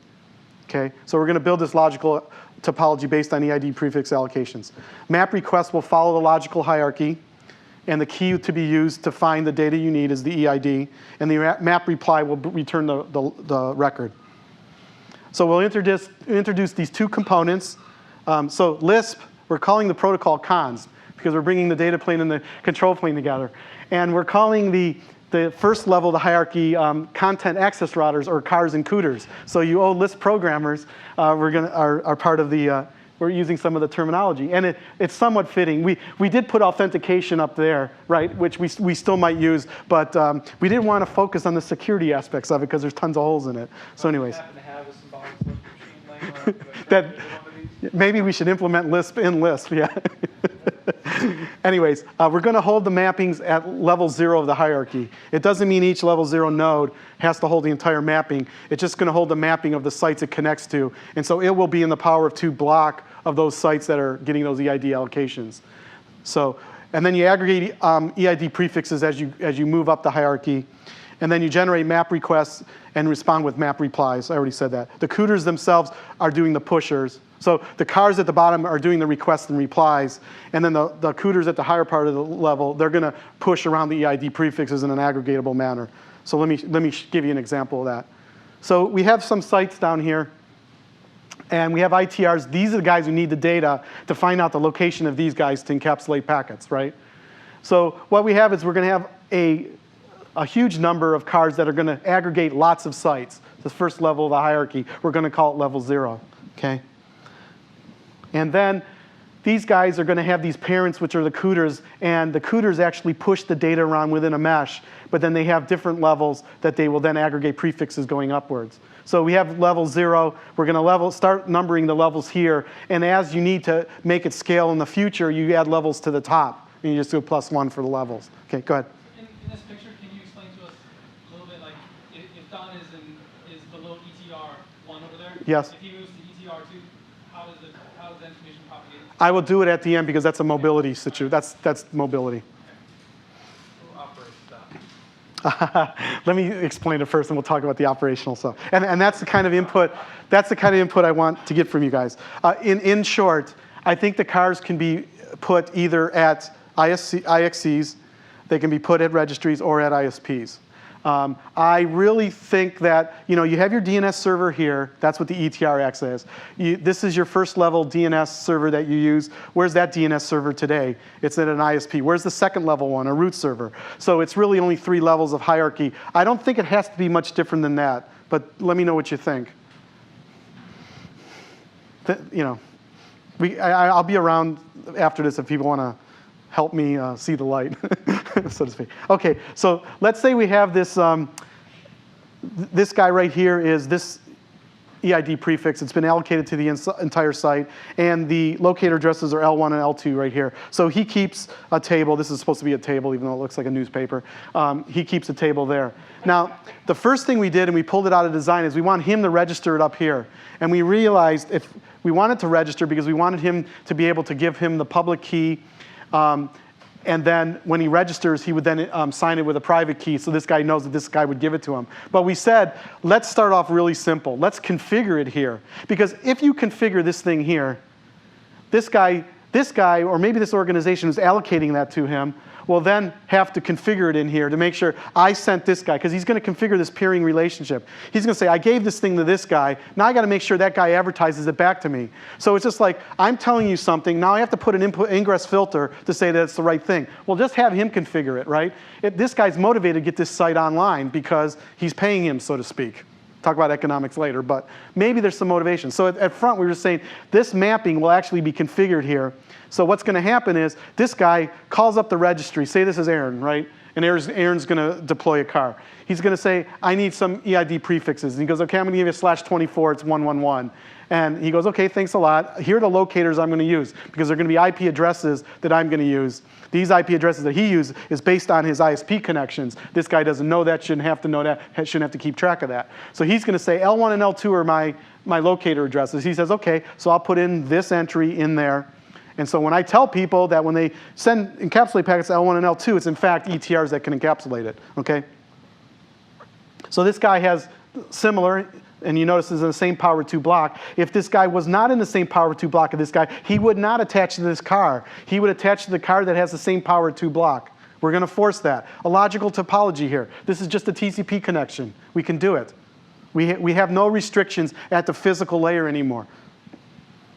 Okay? So we're going to build this logical topology based on EID prefix allocations. Map requests will follow the logical hierarchy, and the key to be used to find the data you need is the EID, and the map reply will return the record. So we'll introduce these two components. So Lisp, we're calling the protocol cons because we're bringing the data plane and the control plane together. And we're calling the first level of the hierarchy content access routers, or CARs and COOTers. So you Lisp programmers are part of the, we're using some of the terminology. And it's somewhat fitting. We did put authentication up there, right, which we still might use, but we didn't want to focus on the security aspects of it because there's tons of holes in it. So anyways. That, maybe we should implement Lisp in Lisp, yeah. Anyways, we're going to hold the mappings at level 0 of the hierarchy. It doesn't mean each level 0 node has to hold the entire mapping. It's just going to hold the mapping of the sites it connects to. And so it will be in the power of 2 block of those sites that are getting those EID allocations. So, and then you aggregate EID prefixes as you move up the hierarchy. And then you generate map requests and respond with map replies. I already said that. The COOTers themselves are doing the pushers. So the CARs at the bottom are doing the requests and replies. And then the COOTers at the higher part of the level, they're going to push around the EID prefixes in an aggregatable manner. So let me give you an example of that. So we have some sites down here. And we have ITRs. These are the guys who need the data to find out the location of these guys to encapsulate packets, right? So what we have is we're going to have a huge number of CARs that are going to aggregate lots of sites. The first level of the hierarchy, we're going to call it level 0, okay? And then these guys are going to have these parents, which are the cooters, and the cooters actually push the data around within a mesh, but then they have different levels that they will then aggregate prefixes going upwards. So we have level 0. We're going to start numbering the levels here, and as you need to make it scale in the future, you add levels to the top, and you just do a +1 for the levels. Okay, go ahead. In this picture, can you explain to us a little bit, like, if Don is below ETR 1 over there? Yes. If he moves to ETR 2, how does the information propagate? I will do it at the end because that's a mobility situation. That's mobility. Who operates that? Let me explain it first, and we'll talk about the operational stuff. And that's the kind of input. That's the kind of input I want to get from you guys. In short, I think the cars can be put either at IXCs, they can be put at registries, or at ISPs. I really think that, you have your DNS server here. That's what the ETRX is. This is your first level DNS server that you use. Where's that DNS server today? It's at an ISP. Where's the second level one? A root server. So it's really only 3 levels of hierarchy. I don't think it has to be much different than that, but let me know what you think. I'll be around after this if people want to help me see the light, so to speak. Okay, so let's say we have this, this guy right here is this EID prefix. It's been allocated to the entire site, and the locator addresses are L1 and L2 right here. So he keeps a table. This is supposed to be a table, even though it looks like a newspaper. He keeps a table there. Now, the first thing we did, and we pulled it out of design, is we want him to register it up here. And we realized if we wanted to register because we wanted him to be able to give him the public key, and then when he registers, he would then sign it with a private key, so this guy knows that this guy would give it to him. But we said, let's start off really simple. Let's configure it here. Because if you configure this thing here, this guy, or maybe this organization who's allocating that to him, will then have to configure it in here to make sure I sent this guy, because he's going to configure this peering relationship. He's going to say, I gave this thing to this guy. Now I got to make sure that guy advertises it back to me. So it's just like, I'm telling you something. Now I have to put an ingress filter to say that it's the right thing. Well, just have him configure it, right? This guy's motivated to get this site online because he's paying him, so to speak. Talk about economics later, but maybe there's some motivation. So at front, we were just saying this mapping will actually be configured here. So what's going to happen is this guy calls up the registry. Say this is Aaron, right? And Aaron's going to deploy a car. He's going to say, I need some EID prefixes. And he goes, OK, I'm going to give you a /24. It's 111. And he goes, OK, thanks a lot. Here are the locators I'm going to use, because they're going to be IP addresses that I'm going to use. These IP addresses that he uses is based on his ISP connections. This guy doesn't know that, shouldn't have to know that, shouldn't have to keep track of that. So he's going to say L1 and L2 are my locator addresses. He says, OK, so I'll put in this entry in there. And so when I tell people that when they send encapsulate packets to L1 and L2, it's in fact ETRs that can encapsulate it, okay? So this guy has similar, and you notice it's in the same power 2 block. If this guy was not in the same power 2 block of this guy, he would not attach to this car. He would attach to the car that has the same power 2 block. We're going to force that. A logical topology here. This is just a TCP connection. We can do it. We have no restrictions at the physical layer anymore.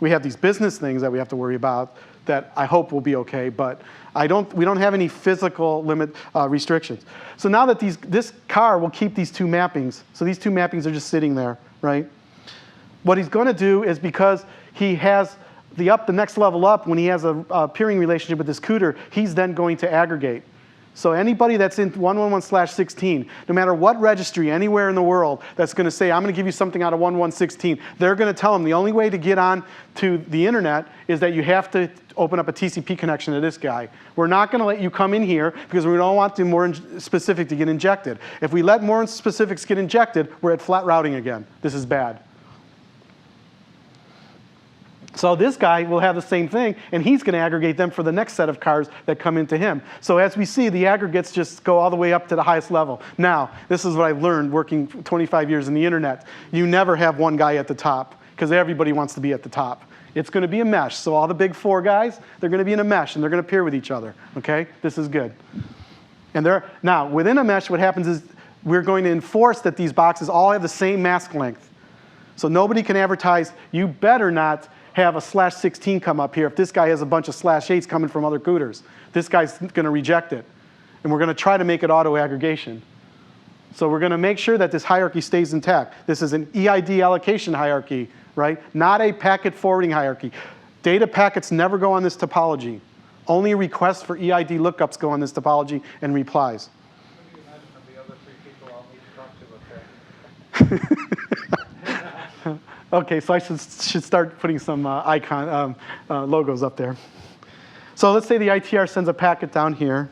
We have these business things that we have to worry about that I hope will be okay, but we don't have any physical limit restrictions. So now that this car will keep these 2 mappings, so these 2 mappings are just sitting there, right? What he's going to do is, because he has the next level up, when he has a peering relationship with this cooter, he's then going to aggregate. So anybody that's in 111/16, no matter what registry anywhere in the world that's going to say, I'm going to give you something out of 1116, they're going to tell them the only way to get on to the internet is that you have to open up a TCP connection to this guy. We're not going to let you come in here because we don't want the more specific to get injected. If we let more specifics get injected, we're at flat routing again. This is bad. So this guy will have the same thing, and he's going to aggregate them for the next set of cars that come into him. So as we see, the aggregates just go all the way up to the highest level. Now, this is what I've learned working 25 years in the internet. You never have one guy at the top, because everybody wants to be at the top. It's going to be a mesh. So all the big 4 guys, they're going to be in a mesh, and they're going to peer with each other. Okay? This is good. And now, within a mesh, what happens is we're going to enforce that these boxes all have the same mask length. So nobody can advertise, you better not have a /16 come up here if this guy has a bunch of /8s coming from other cooters. This guy's going to reject it. And we're going to try to make it auto-aggregation. So we're going to make sure that this hierarchy stays intact. This is an EID allocation hierarchy, right? Not a packet forwarding hierarchy. Data packets never go on this topology. Only requests for EID lookups go on this topology and replies. What do you imagine of the other 3 people I'll need to talk to up there? Okay, so I should start putting some logos up there. So let's say the ITR sends a packet down here.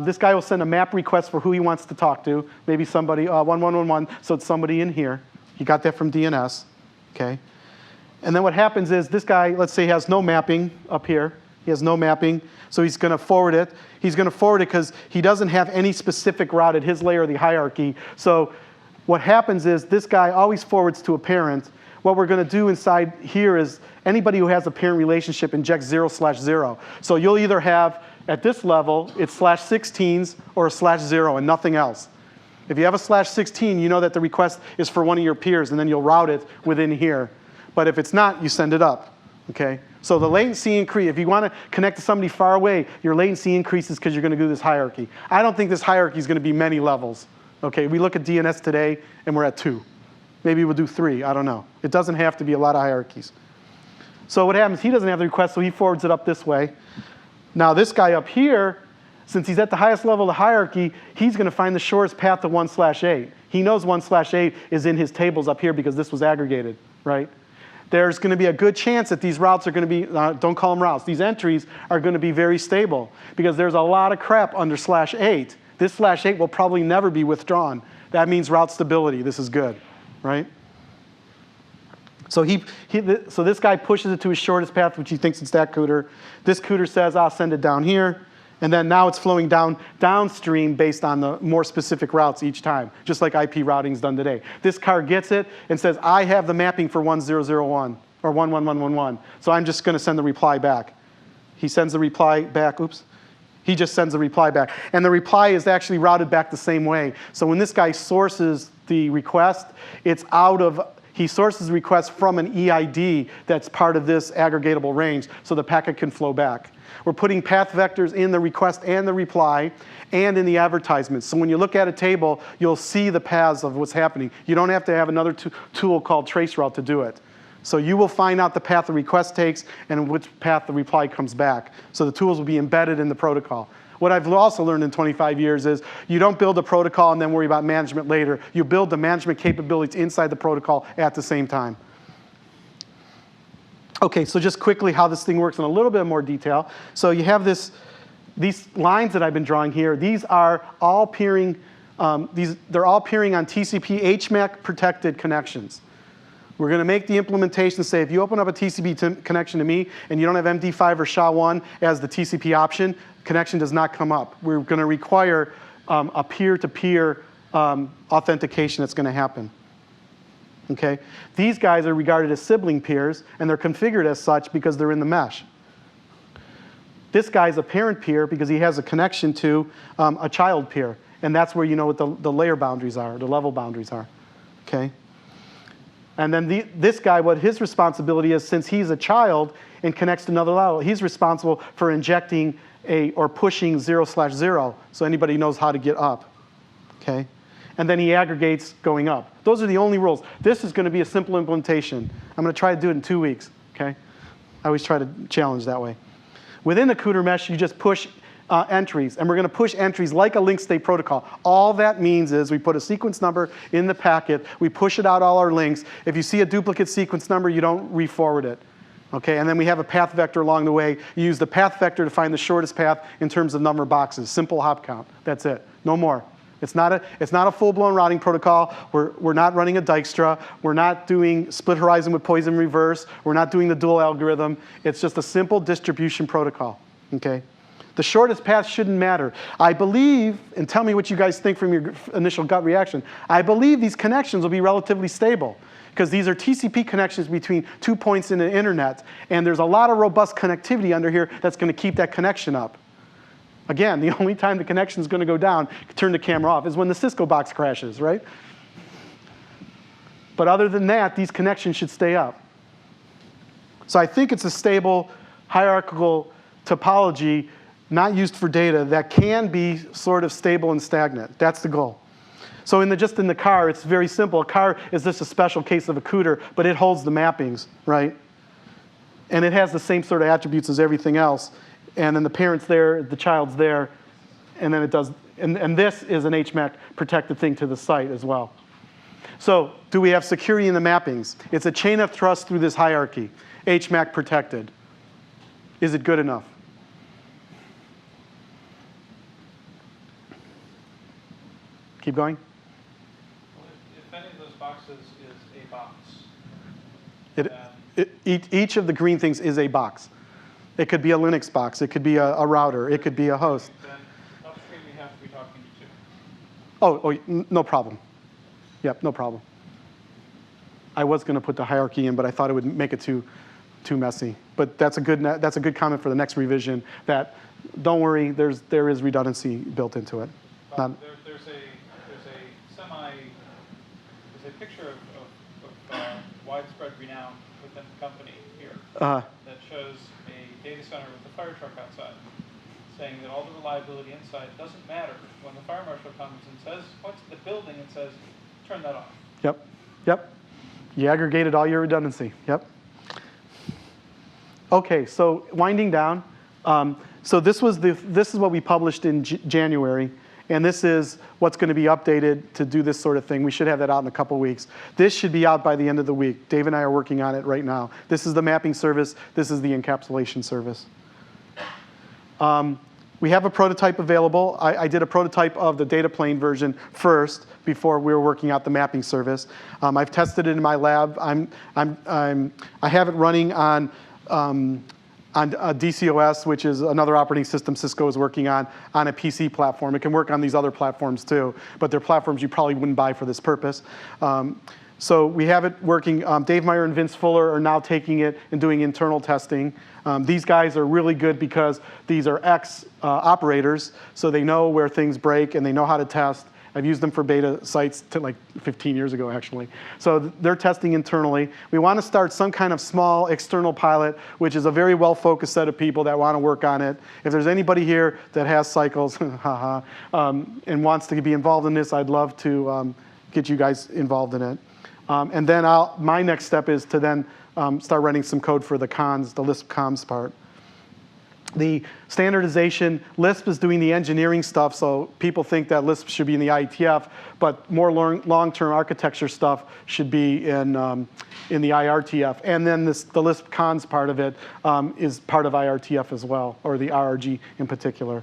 This guy will send a map request for who he wants to talk to. Maybe somebody, 1111, so it's somebody in here. He got that from DNS, okay? And then what happens is this guy, let's say, has no mapping up here. He has no mapping, so he's going to forward it. He's going to forward it because he doesn't have any specific route at his layer of the hierarchy. So what happens is this guy always forwards to a parent. What we're going to do inside here is anybody who has a parent relationship injects 0/0. So you'll either have, at this level, it's /16s or a /0 and nothing else. If you have a /16, you know that the request is for one of your peers, and then you'll route it within here. But if it's not, you send it up, okay? So the latency increase, if you want to connect to somebody far away, your latency increases because you're going to do this hierarchy. I don't think this hierarchy is going to be many levels, okay? We look at DNS today, and we're at 2. Maybe we'll do 3, I don't know. It doesn't have to be a lot of hierarchies. So what happens, he doesn't have the request, so he forwards it up this way. Now this guy up here, since he's at the highest level of the hierarchy, he's going to find the shortest path to 1/8. He knows 1/8 is in his tables up here because this was aggregated, right? There's going to be a good chance that these routes are going to be, don't call them routes, these entries are going to be very stable because there's a lot of crap under /8. This /8 will probably never be withdrawn. That means route stability. This is good, right? So so this guy pushes it to his shortest path, which he thinks it's that cooter. This cooter says, I'll send it down here. And then now it's flowing downstream based on the more specific routes each time, just like IP routing is done today. This car gets it and says, I have the mapping for 1001 or 11111. So I'm just going to send the reply back. He sends the reply back. Oops. He just sends the reply back. And the reply is actually routed back the same way. So when this guy sources the request, he sources the request from an EID that's part of this aggregatable range, so the packet can flow back. We're putting path vectors in the request and the reply and in the advertisements. So when you look at a table, you'll see the paths of what's happening. You don't have to have another tool called traceroute to do it. So you will find out the path the request takes and which path the reply comes back. So the tools will be embedded in the protocol. What I've also learned in 25 years is you don't build a protocol and then worry about management later. You build the management capabilities inside the protocol at the same time. Okay, so just quickly how this thing works in a little bit more detail. So you have these lines that I've been drawing here. These are all peering, they're all peering on TCP HMAC protected connections. We're going to make the implementation say if you open up a TCP connection to me and you don't have MD5 or SHA-1 as the TCP option, connection does not come up. We're going to require a peer-to-peer authentication that's going to happen. Okay? These guys are regarded as sibling peers, and they're configured as such because they're in the mesh. This guy's a parent peer because he has a connection to a child peer, and that's where you know what the layer boundaries are, the level boundaries are. Okay? And then this guy, what his responsibility is, since he's a child and connects to another level, he's responsible for injecting or pushing 0/0, so anybody knows how to get up. Okay? And then he aggregates going up. Those are the only rules. This is going to be a simple implementation. I'm going to try to do it in 2 weeks. Okay? I always try to challenge that way. Within the Cooter mesh, you just push entries, and we're going to push entries like a link state protocol. All that means is we put a sequence number in the packet, we push it out all our links. If you see a duplicate sequence number, you don't re-forward it. Okay, and then we have a path vector along the way. You use the path vector to find the shortest path in terms of number of boxes. Simple hop count. That's it. No more. It's not a full-blown routing protocol. We're not running a Dijkstra. We're not doing split horizon with poison reverse. We're not doing the dual algorithm. It's just a simple distribution protocol. Okay? The shortest path shouldn't matter. I believe, and tell me what you guys think from your initial gut reaction, I believe these connections will be relatively stable because these are TCP connections between 2 points in the internet, and there's a lot of robust connectivity under here that's going to keep that connection up. Again, the only time the connection is going to go down, turn the camera off, is when the Cisco box crashes, right? But other than that, these connections should stay up. So I think it's a stable hierarchical topology not used for data that can be sort of stable and stagnant. That's the goal. So just in the car, it's very simple. A car is just a special case of a Cooter, but it holds the mappings, right? and it has the same sort of attributes as everything else. And then the parent's there, the child's there, and then it does, and this is an HMAC protected thing to the site as well. So do we have security in the mappings? It's a chain of trust through this hierarchy, HMAC protected. Is it good enough? Keep going. Well, if any of those boxes is a box, Each of the green things is a box. It could be a Linux box. It could be a router. It could be a host. then upstream we have to be talking to. No problem. Yep, no problem. I was going to put the hierarchy in, but I thought it would make it too messy. But that's a good comment for the next revision. That don't worry, there is redundancy built into it. There's a picture of widespread renown within the company here that shows a data center with a fire truck outside, saying that all the reliability inside doesn't matter. When the fire marshal comes and says, "What's the building?" it says, "Turn that off." Yep. You aggregated all your redundancy. Yep. Okay, so winding down. So this is what we published in January, and this is what's going to be updated to do this sort of thing. We should have that out in a couple weeks. This should be out by the end of the week. Dave and I are working on it right now. This is the mapping service. This is the encapsulation service. We have a prototype available. I did a prototype of the data plane version first before we were working out the mapping service. I've tested it in my lab. I have it running on DCOS, which is another operating system Cisco is working on a PC platform. It can work on these other platforms too, but they're platforms you probably wouldn't buy for this purpose. So we have it working. Dave Meyer and Vince Fuller are now taking it and doing internal testing. These guys are really good because these are ex-operators, so they know where things break and they know how to test. I've used them for beta sites like 15 years ago, actually. So they're testing internally. We want to start some kind of small external pilot, which is a very well-focused set of people that want to work on it. If there's anybody here that has cycles and wants to be involved in this, I'd love to get you guys involved in it. And then my next step is to then start writing some code for the cons, the Lisp comms part. The standardization, Lisp is doing the engineering stuff, so people think that Lisp should be in the IETF, but more long-term architecture stuff should be in the IRTF. And then the Lisp cons part of it is part of IRTF as well, or the RRG in particular.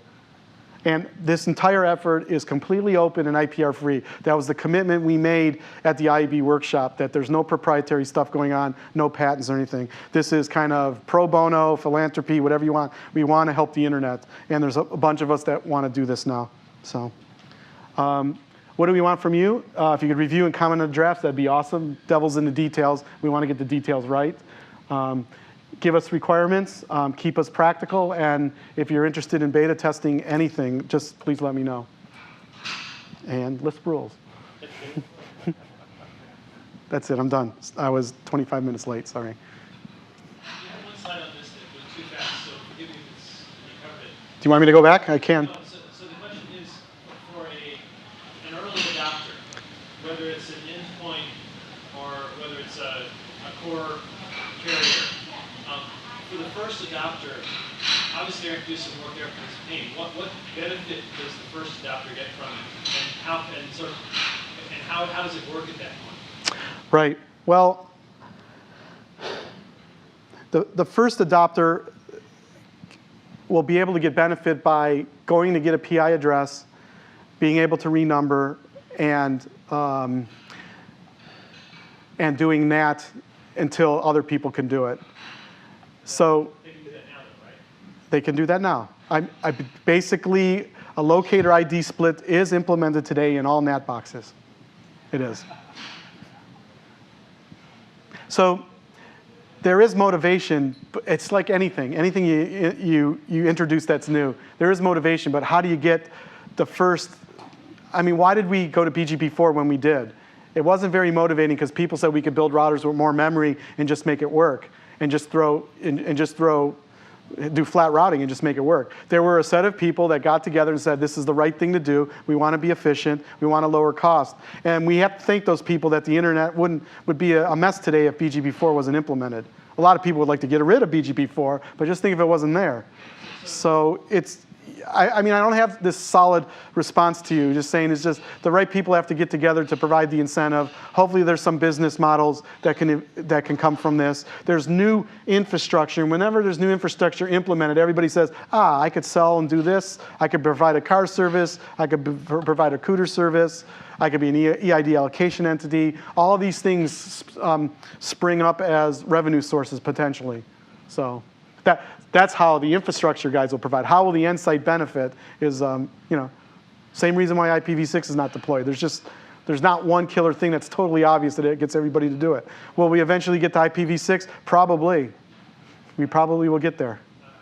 And this entire effort is completely open and IPR free. That was the commitment we made at the IEB workshop, that there's no proprietary stuff going on, no patents or anything. This is kind of pro bono, philanthropy, whatever you want. We want to help the internet. And there's a bunch of us that want to do this now. So what do we want from you? If you could review and comment on the drafts, that'd be awesome. Devil's in the details. We want to get the details right. Give us requirements, keep us practical, and if you're interested in beta testing anything, just please let me know. And Lisp rules. That's it, I'm done. I was 25 minutes late, sorry. You had one slide on this that was too fast, so forgive me if you covered it. Do you want me to go back? I can. So the question is for an early adopter, whether it's an endpoint or whether it's a core carrier. For the first adopter, obviously they're going to do some work there for this pain. What benefit does the first adopter get from it, and how does it work at that point? Right. Well, the first adopter will be able to get benefit by going to get a PI address, being able to renumber, and doing NAT until other people can do it. So They can do that now, though, right? they can do that now. Basically, a locator ID split is implemented today in all NAT boxes. It is. So there is motivation. But it's like anything. Anything you introduce that's new. There is motivation, but how do you get the first? I mean, why did we go to BGP4 when we did? It wasn't very motivating because people said we could build routers with more memory and just make it work. And do flat routing and just make it work. There were a set of people that got together and said, this is the right thing to do. We want to be efficient. We want to lower cost. And we have to thank those people that the internet would be a mess today if BGP4 wasn't implemented. A lot of people would like to get rid of BGP4, but just think if it wasn't there. So it's, I mean, I don't have this solid response to you, just saying it's just the right people have to get together to provide the incentive. Hopefully there's some business models that can come from this. There's new infrastructure, and whenever there's new infrastructure implemented, everybody says, I could sell and do this. I could provide a car service. I could provide a cooter service. I could be an EID allocation entity. All of these things spring up as revenue sources potentially. So that's how the infrastructure guys will provide. How will the end site benefit is, same reason why IPv6 is not deployed. There's not one killer thing that's totally obvious that it gets everybody to do it. Will we eventually get to IPv6? Probably. We probably will get there.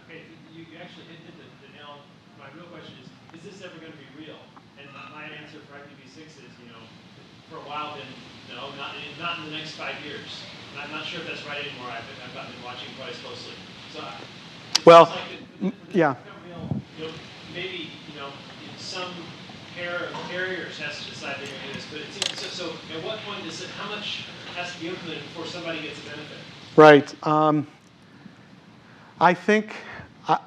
Okay, you actually hit the nail. My real question is this ever going to be real? And my answer for IPv6 is, for a while, then no, not in the next 5 years. And I'm not sure if that's right anymore. I've been watching quite as closely. So, well, yeah. Maybe some pair of carriers has to decide they're going to do this. But it seems, so at what point does how much has to be implemented before somebody gets a benefit? Right. I think,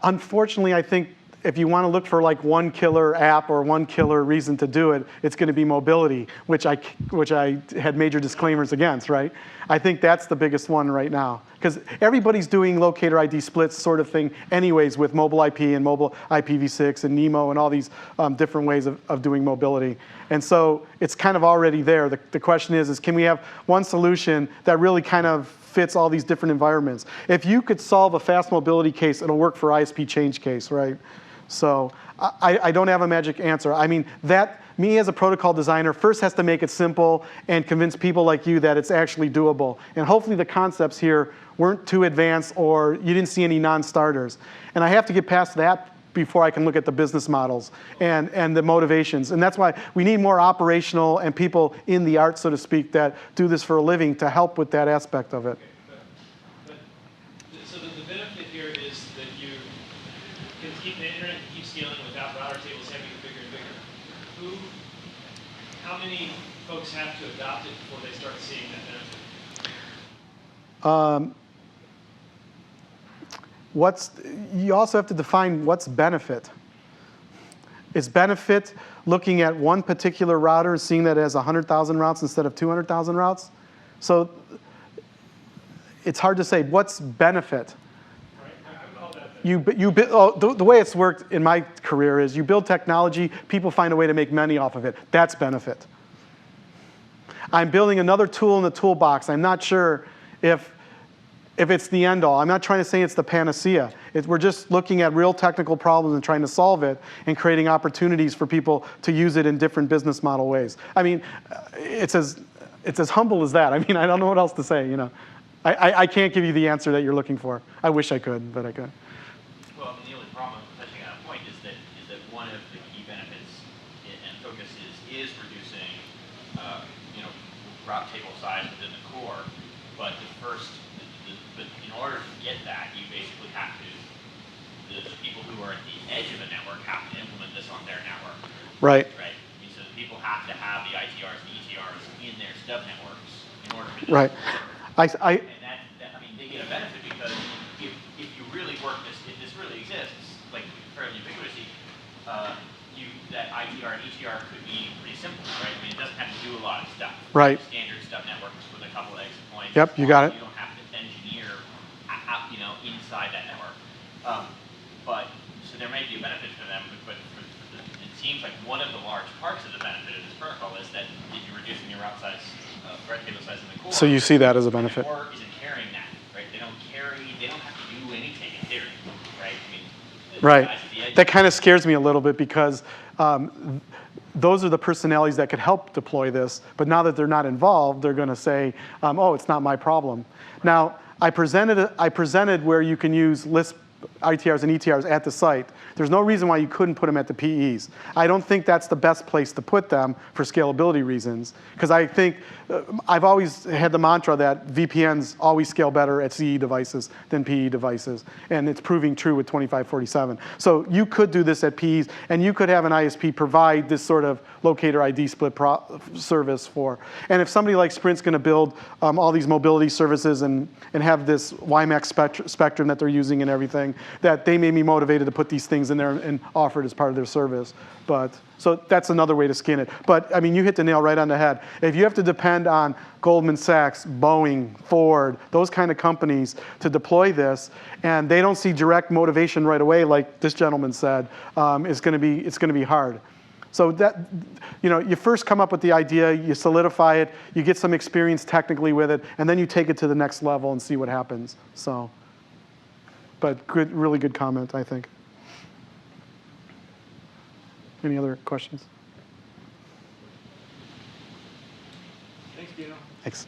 unfortunately, I think if you want to look for like one killer app or one killer reason to do it, it's going to be mobility, which I had major disclaimers against, right? I think that's the biggest one right now. Because everybody's doing locator ID splits sort of thing anyways with mobile IP and mobile IPv6 and NEMO and all these different ways of doing mobility. And so it's kind of already there. The question is can we have one solution that really kind of fits all these different environments? If you could solve a fast mobility case, it'll work for ISP change case, right? So I don't have a magic answer. I mean, me as a protocol designer first has to make it simple and convince people like you that it's actually doable. And hopefully the concepts here weren't too advanced or you didn't see any non-starters. And I have to get past that before I can look at the business models and the motivations. And that's why we need more operational and people in the art, so to speak, that do this for a living to help with that aspect of it. So the benefit here is that you can keep the internet keep scaling without router tables having bigger and bigger. How many folks have to adopt it before they start seeing that benefit? You also have to define what's benefit. Is benefit looking at one particular router and seeing that it has 100,000 routes instead of 200,000 routes? So it's hard to say what's benefit. The way it's worked in my career is you build technology, people find a way to make money off of it. That's benefit. I'm building another tool in the toolbox. I'm not sure if it's the end all. I'm not trying to say it's the panacea. We're just looking at real technical problems and trying to solve it and creating opportunities for people to use it in different business model ways. I mean, it's as humble as that. I mean, I don't know what else to say, I can't give you the answer that you're looking for. I wish I could, but I couldn't. Well, I mean, the only problem with touching on a point is that one of the key benefits and focus is reducing, route table size within the core. But but in order to get that, you basically have to, the people who are at the edge of a network have to implement this on their network. Right. Right. I mean, so the people have to have the ITRs and ETRs in their stub networks in order to. Right. And I mean, they get a benefit because if you really work this, if this really exists, like fairly ubiquitously, that ITR and ETR could be pretty simple, right? I mean, it doesn't have to do a lot of stuff. Right. Standard stub networks with a couple of exit points. Yep, you got it. You don't have to engineer, inside that network. So there may be a benefit for them, but it seems like one of the large parts of the benefit of this protocol is that you're reducing your route size, route table size in the core. So you see that as a benefit. The core isn't carrying that, right? They don't have to do anything in theory, right? I mean, right. That kind of scares me a little bit because those are the personalities that could help deploy this, but now that they're not involved, they're going to say, oh, it's not my problem. Now, I presented where you can use LISP ITRs and ETRs at the site. There's no reason why you couldn't put them at the PEs. I don't think that's the best place to put them for scalability reasons, because I think I've always had the mantra that VPNs always scale better at CE devices than PE devices, and it's proving true with 2547. So you could do this at PEs, and you could have an ISP provide this sort of locator ID split service for. And if somebody like Sprint's going to build all these mobility services and have this WiMAX spectrum that they're using and everything, that they may be motivated to put these things in there and offer it as part of their service. But so that's another way to skin it. But I mean, you hit the nail right on the head. If you have to depend on Goldman Sachs, Boeing, Ford, those kind of companies to deploy this, and they don't see direct motivation right away, like this gentleman said, it's going to be hard. So that, you first come up with the idea, you solidify it, you get some experience technically with it, and then you take it to the next level and see what happens. So, but good, really good comment, I think. Any other questions? Thanks, Dino. Thanks.